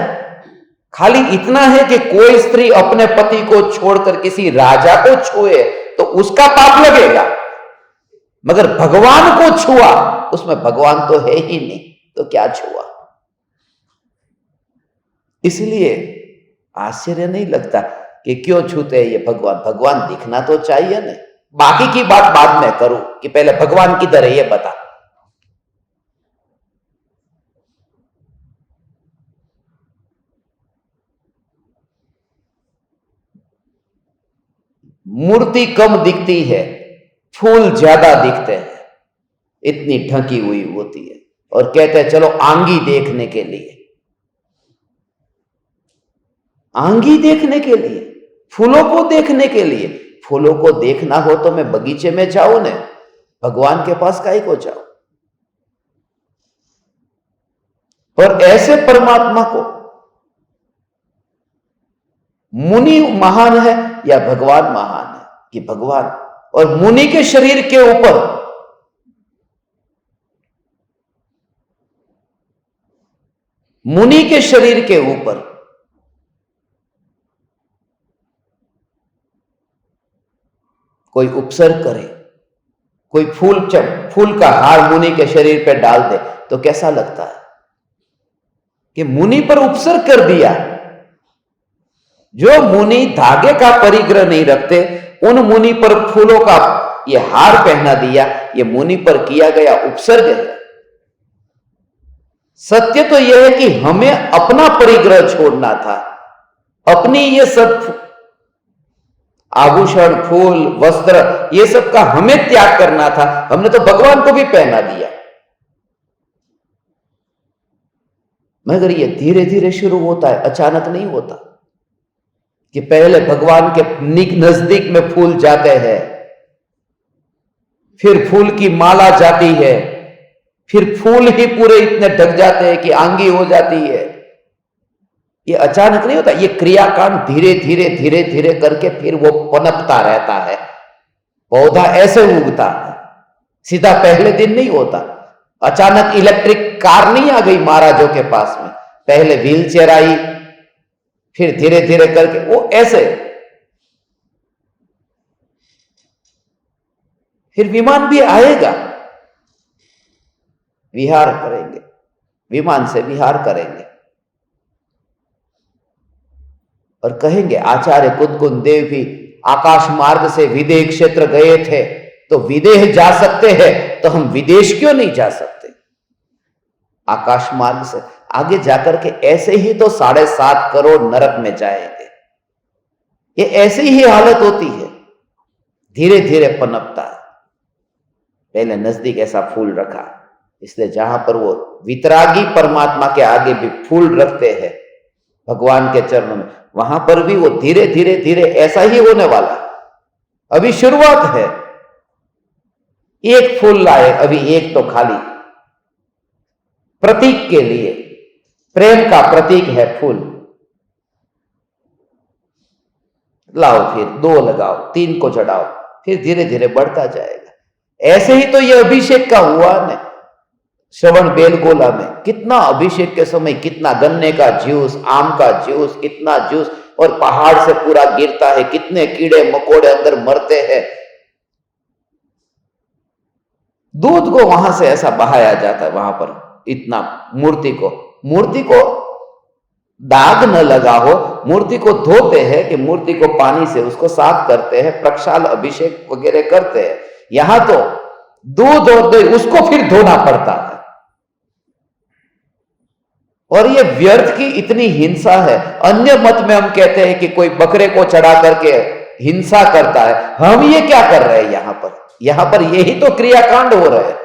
खाली इतना है कि कोई स्त्री अपने पति को छोड़कर किसी राजा को छुए तो उसका पाप लगेगा, मगर भगवान को छुआ उसमें भगवान तो है ही नहीं, तो क्या छुआ? इसलिए आश्चर्य नहीं लगता कि क्यों छूते हैं ये भगवान। भगवान दिखना तो चाहिए ना। बाकी की बात बाद में करूं कि पहले भगवान किधर है ये बता। मूर्ति कम दिखती है, फूल ज्यादा दिखते हैं, इतनी ढकी हुई होती है, और कहते हैं चलो आंगी देखने के लिए। आंगी देखने के लिए, फूलों को देखने के लिए। फूलों को देखना हो तो मैं बगीचे में जाऊं ने, भगवान के पास काहे को जाऊं? और ऐसे परमात्मा को मुनि महान है या भगवान महान है? कि भगवान। और मुनि के शरीर के ऊपर मुनि के शरीर के ऊपर कोई उपसर्ग करे, कोई फूल का हार मुनि के शरीर पे डाल दे तो कैसा लगता है? कि मुनि पर उपसर्ग कर दिया। जो मुनि धागे का परिग्रह नहीं रखते उन मुनि पर फूलों का ये हार पहना दिया, ये मुनि पर किया गया उपसर्ग है। सत्य तो यह है कि हमें अपना परिग्रह छोड़ना था, अपनी ये सब आभूषण, फूल, वस्त्र, ये सब का हमें त्याग करना था। हमने तो भगवान को भी पहना दिया। मगर ये धीरे धीरे शुरू होता है, अचानक नहीं होता कि पहले भगवान के नजदीक में फूल जाते हैं, फिर फूल की माला जाती है, फिर फूल ही पूरे इतने ढक जाते हैं कि आंगी हो जाती है। ये अचानक नहीं होता, ये क्रियाकांड धीरे धीरे धीरे धीरे करके फिर वो पनपता रहता है। पौधा ऐसे उगता है, सीधा पहले दिन नहीं होता। अचानक इलेक्ट्रिक कार नहीं आ गई महाराजों के पास में, पहले व्हील चेयर आई, फिर धीरे धीरे करके वो ऐसे। फिर विमान भी आएगा, विहार करेंगे, विमान से विहार करेंगे और कहेंगे आचार्य कुंदकुंद देव भी आकाश मार्ग से विदेह क्षेत्र गए थे, तो विदेह जा सकते हैं तो हम विदेश क्यों नहीं जा सकते? आकाश मार्ग से आगे जाकर के ऐसे ही तो 7.5 करोड़ नरक में जाएंगे। ये ऐसी ही हालत होती है, धीरे धीरे पनपता है। पहले नजदीक ऐसा फूल रखा, इसलिए जहां पर वो वितरागी परमात्मा के आगे भी फूल रखते हैं भगवान के चरणों में, वहां पर भी वो धीरे धीरे धीरे ऐसा ही होने वाला। अभी शुरुआत है, एक फूल लाए, अभी एक तो खाली प्रतीक के लिए, प्रेम का प्रतीक है फूल, लाओ, फिर 2 लगाओ, 3 को चढ़ाओ, फिर धीरे धीरे बढ़ता जाएगा। ऐसे ही तो ये अभिषेक का हुआ न श्रवण बेलगोला में। कितना अभिषेक के समय कितना गन्ने का जूस, आम का जूस, इतना जूस, और पहाड़ से पूरा गिरता है, कितने कीड़े मकोड़े अंदर मरते हैं। दूध को वहां से ऐसा बहाया जाता है, वहां पर इतना मूर्ति को दाग न लगा हो, मूर्ति को धोते हैं कि मूर्ति को पानी से उसको साफ करते हैं, प्रक्षाल अभिषेक वगैरह करते हैं। यहां तो दूध और दही, उसको फिर धोना पड़ता है। और ये व्यर्थ की इतनी हिंसा है। अन्य मत में हम कहते हैं कि कोई बकरे को चढ़ा करके हिंसा करता है, हम ये क्या कर रहे हैं यहां पर? यहां पर यही तो क्रियाकांड हो रहे हैं।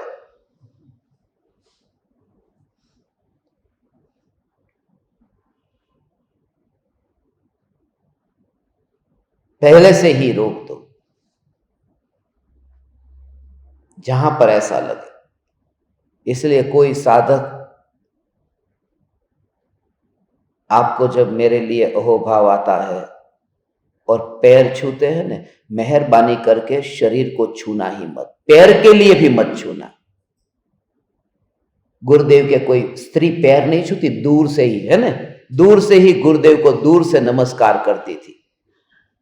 पहले से ही रोक दो जहां पर ऐसा लगे। इसलिए कोई साधक आपको जब मेरे अहो भाव आता है और पैर छूते हैं ना, मेहरबानी करके शरीर को छूना ही मत, पैर के लिए भी मत छूना। गुरुदेव के कोई स्त्री पैर नहीं छूती, दूर से ही, है ना, दूर से ही गुरुदेव को दूर से नमस्कार करती थी।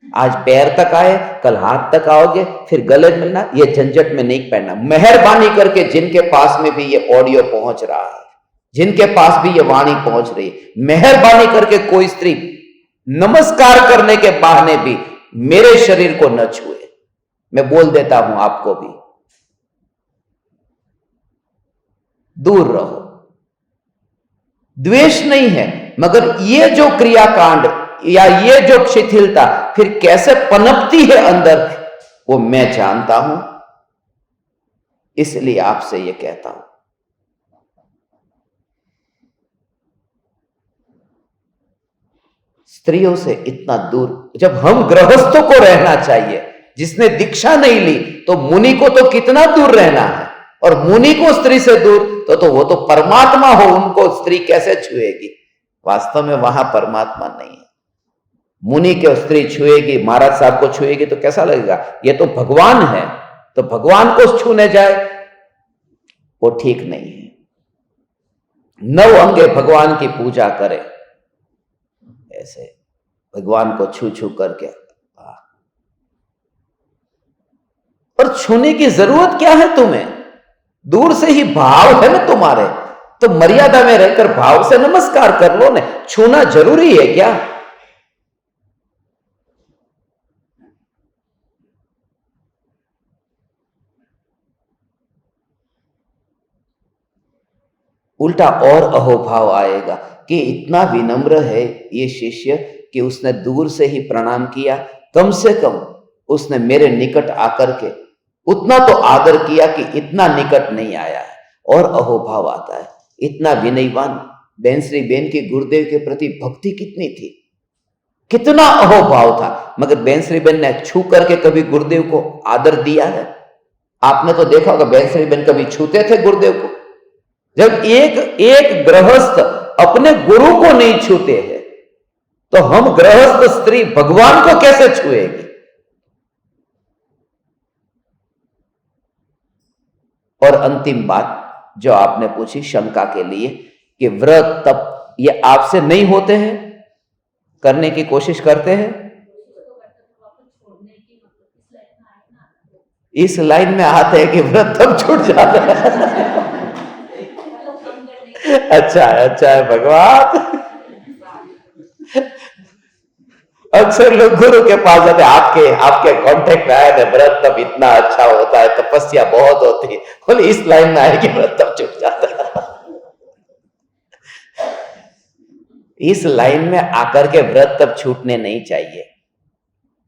आज पैर तक आए, कल हाथ तक आओगे, फिर गले मिलना, ये झंझट में नहीं पड़ना। मेहरबानी करके जिनके पास में भी ये ऑडियो पहुंच रहा है, जिनके पास भी ये वाणी पहुंच रही है, मेहरबानी करके कोई स्त्री नमस्कार करने के बहाने भी मेरे शरीर को न छुए। मैं बोल देता हूं आपको भी, दूर रहो। द्वेष नहीं है, मगर ये जो क्रियाकांड या ये जो शिथिलता फिर कैसे पनपती है अंदर, वो मैं जानता हूं, इसलिए आपसे ये कहता हूं। स्त्रियों से इतना दूर, जब हम गृहस्थों को रहना चाहिए, जिसने दीक्षा नहीं ली, तो मुनि को तो कितना दूर रहना है, और मुनि को स्त्री से दूर, तो वो तो परमात्मा हो, उनको स्त्री कैसे छुएगी? वास्तव में वहां परमात्मा नहीं है। मुनि के स्त्री छुएगी, महाराज साहब को छुएगी तो कैसा लगेगा? ये तो भगवान है, तो भगवान को छूने जाए, वो ठीक नहीं है। 9 अंगे भगवान की पूजा करे, ऐसे भगवान को छू छू करके। और छूने की जरूरत क्या है तुम्हें? दूर से ही भाव है ना तुम्हारे, तो मर्यादा में रहकर भाव से नमस्कार कर लो ना। छूना जरूरी है क्या? उल्टा और अहोभाव आएगा कि इतना विनम्र है ये शिष्य कि उसने दूर से ही प्रणाम किया, कम से कम उसने मेरे निकट आकर के उतना तो आदर किया कि इतना निकट नहीं आया है। और अहोभाव आता है, इतना विनयवान। बेंसरी बेन की गुरुदेव के प्रति भक्ति कितनी थी, कितना अहोभाव था, मगर बेंसरी बेन ने छू करके कभी गुरुदेव को आदर दिया है? आपने तो देखा होगा बेंसरी बेन कभी छूते थे गुरुदेव को? जब एक गृहस्थ अपने गुरु को नहीं छूते हैं, तो हम गृहस्थ स्त्री भगवान को कैसे छुएगी? और अंतिम बात जो आपने पूछी शंका के लिए कि व्रत तप ये आपसे नहीं होते हैं, करने की कोशिश करते हैं, इस लाइन में आते हैं कि व्रत तब छूट जाता है। अच्छा है भगवान। अक्सर लोग गुरु के पास जाते, आपके कांटेक्ट में आए थे, व्रत तब इतना अच्छा होता है, तपस्या बहुत होती है, बोले इस लाइन में आए कि व्रत तब छूट जाता है। इस लाइन में आकर के व्रत तब छूटने नहीं चाहिए।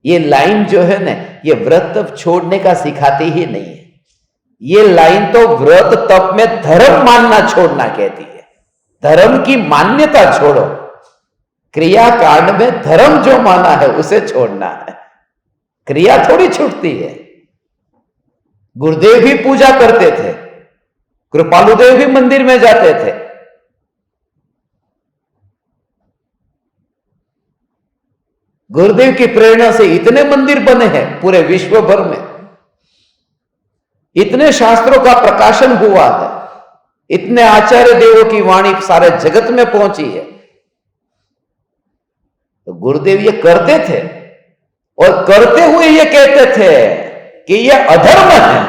ये लाइन जो है ना, ये व्रत तब छोड़ने का सिखाती ही नहीं है। ये लाइन तो व्रत तप में धर्म मानना छोड़ना कहती है। धर्म की मान्यता छोड़ो, क्रिया कांड में धर्म जो माना है उसे छोड़ना है। क्रिया थोड़ी छूटती है। गुरुदेव भी पूजा करते थे, कृपालुदेव भी मंदिर में जाते थे। गुरुदेव की प्रेरणा से इतने मंदिर बने हैं पूरे विश्व भर में, इतने शास्त्रों का प्रकाशन हुआ है, इतने आचार्य देवों की वाणी सारे जगत में पहुंची है। तो गुरुदेव ये करते थे और करते हुए ये कहते थे कि ये अधर्म है।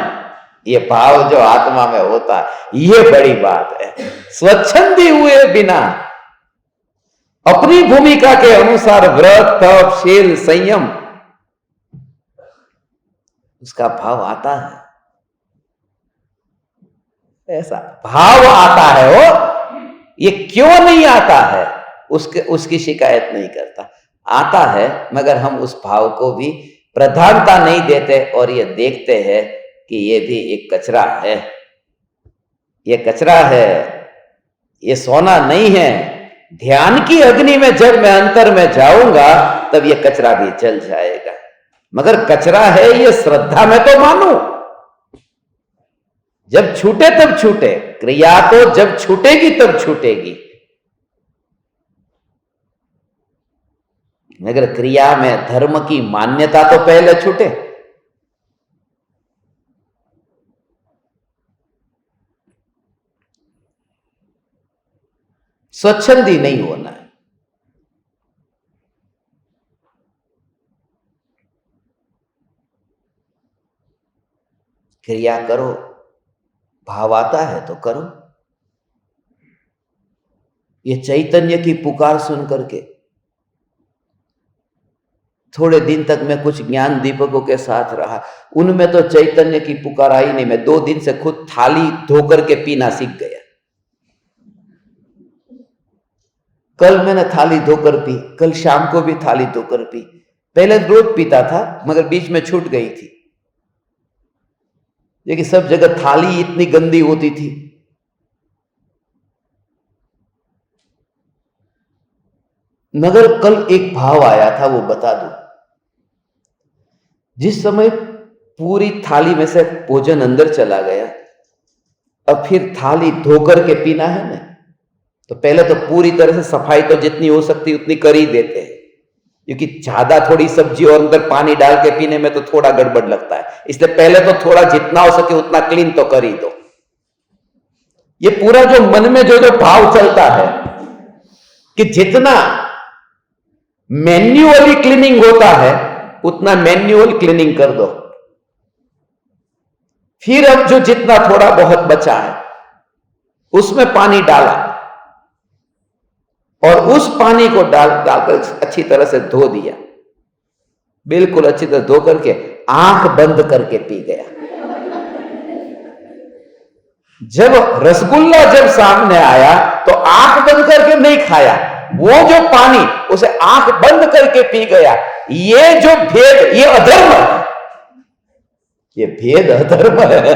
ये भाव जो आत्मा में होता है, ये बड़ी बात है। स्वच्छंदी हुए बिना अपनी भूमिका के अनुसार व्रत तप शील संयम उसका भाव आता है, ऐसा भाव आता है। वो ये क्यों नहीं आता है उसकी शिकायत नहीं करता, आता है, मगर हम उस भाव को भी प्रधानता नहीं देते और ये देखते हैं कि ये भी एक कचरा है, ये कचरा है, ये सोना नहीं है। ध्यान की अग्नि में जब मैं अंतर में जाऊंगा तब ये कचरा भी जल जाएगा। मगर कचरा है ये श्रद्धा में तो मानू। जब छूटे तब छूटे, क्रिया तो जब छूटेगी तब छूटेगी, मगर क्रिया में धर्म की मान्यता तो पहले छूटे। स्वच्छंदी नहीं होना है। क्रिया करो, भाव आता है तो करो। ये चैतन्य की पुकार सुन करके थोड़े दिन तक मैं कुछ ज्ञान दीपकों के साथ रहा, उनमें तो चैतन्य की पुकार आई नहीं। मैं 2 दिन से खुद थाली धो करके पीना सीख गया। कल मैंने थाली धोकर पी, कल शाम को भी थाली धोकर पी। पहले रोज पीता था मगर बीच में छूट गई थी, क्योंकि सब जगह थाली इतनी गंदी होती थी। मगर कल एक भाव आया था, वो बता दूं। जिस समय पूरी थाली में से भोजन अंदर चला गया, अब फिर थाली धोकर के पीना है ना, तो पहले तो पूरी तरह से सफाई तो जितनी हो सकती उतनी कर ही देते हैं, क्योंकि ज्यादा थोड़ी सब्जी और अंदर पानी डाल के पीने में तो थोड़ा गड़बड़ लगता है। इसलिए पहले तो थोड़ा जितना हो सके उतना क्लीन तो कर ही दो। ये पूरा जो मन में जो भाव चलता है कि जितना मैन्युअली क्लीनिंग होता है उतना मैन्युअल क्लीनिंग कर दो। फिर अब जो जितना थोड़ा बहुत बचा है उसमें पानी डाला और उस पानी को डालकर अच्छी तरह से धो दिया, बिल्कुल अच्छी तरह धो करके आंख बंद करके पी गया। जब रसगुल्ला जब सामने आया तो आंख बंद करके नहीं खाया, वो जो पानी उसे आंख बंद करके पी गया। ये जो भेद, ये अधर्म है, ये भेद अधर्म है।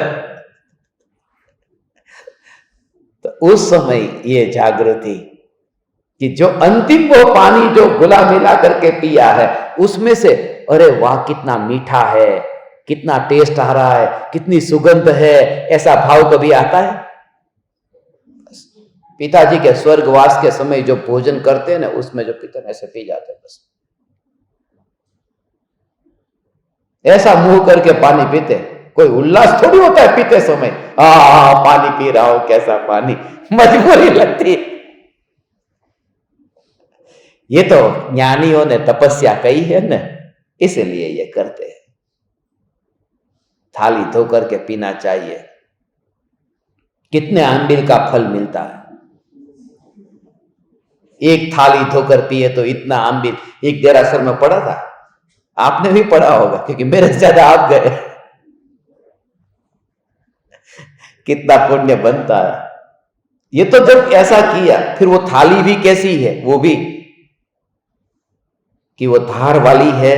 तो उस समय ये जागृति कि जो अंतिम वो पानी जो घुला मिला करके पिया है उसमें से अरे वाह कितना मीठा है, कितना टेस्ट आ रहा है, कितनी सुगंध है, ऐसा भाव कभी आता है? पिताजी के स्वर्गवास के समय जो भोजन करते हैं ना उसमें जो पीते हैं ऐसे पी जाते हैं, बस ऐसा मुंह करके पानी पीते। कोई उल्लास थोड़ी होता है पीते समय, पानी पी रहा हूं, कैसा पानी, मजबूरी लगती है। ये तो ज्ञानियों ने तपस्या कही है ना, इसलिए ये करते हैं। थाली धो करके पीना चाहिए। कितने आंबिल का फल मिलता है। एक थाली धोकर पिए तो इतना आंबिल। एक देरासर में पढ़ा था, आपने भी पढ़ा होगा क्योंकि मेरे से ज्यादा आप गए। कितना पुण्य बनता है। ये तो जब ऐसा किया फिर वो थाली भी कैसी है, वो भी कि वो धार वाली है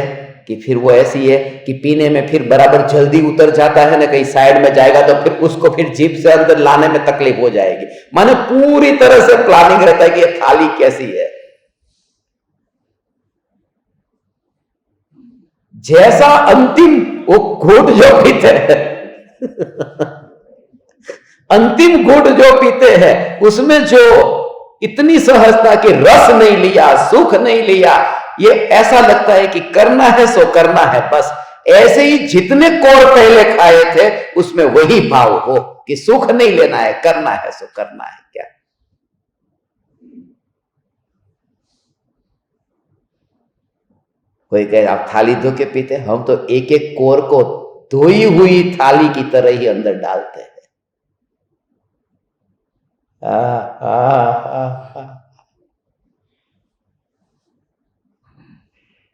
कि फिर वो ऐसी है कि पीने में फिर बराबर जल्दी उतर जाता है ना, कहीं साइड में जाएगा तो फिर उसको फिर जीभ से अंदर लाने में तकलीफ हो जाएगी। माने पूरी तरह से प्लानिंग रहता है कि ये थाली कैसी है। जैसा अंतिम वो घूंट जो पीते हैं अंतिम घूंट जो पीते हैं उसमें जो इतनी सहजता कि रस नहीं लिया, सुख नहीं लिया, ये ऐसा लगता है कि करना है सो करना है बस। ऐसे ही जितने कोर पहले खाए थे उसमें वही भाव हो कि सुख नहीं लेना है, करना है सो करना है। क्या कोई कहे आप थाली धो के पीते, हम तो एक एक कोर को धोई हुई थाली की तरह ही अंदर डालते हैं।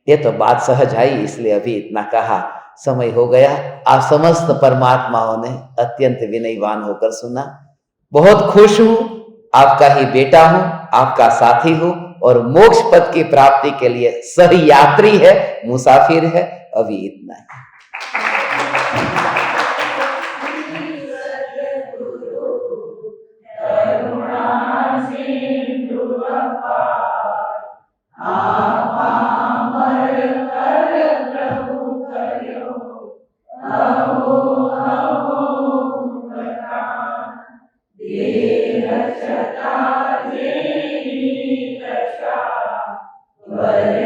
ये तो बात सहज आई, इसलिए अभी इतना कहा। समय हो गया। आप समस्त परमात्माओं ने अत्यंत विनयवान होकर सुना। बहुत खुश हूं, आपका ही बेटा हूं, आपका साथी हूं और मोक्ष पद की प्राप्ति के लिए सही यात्री है, मुसाफिर है। अभी इतना ही। आप अमर कर प्रभु वरदान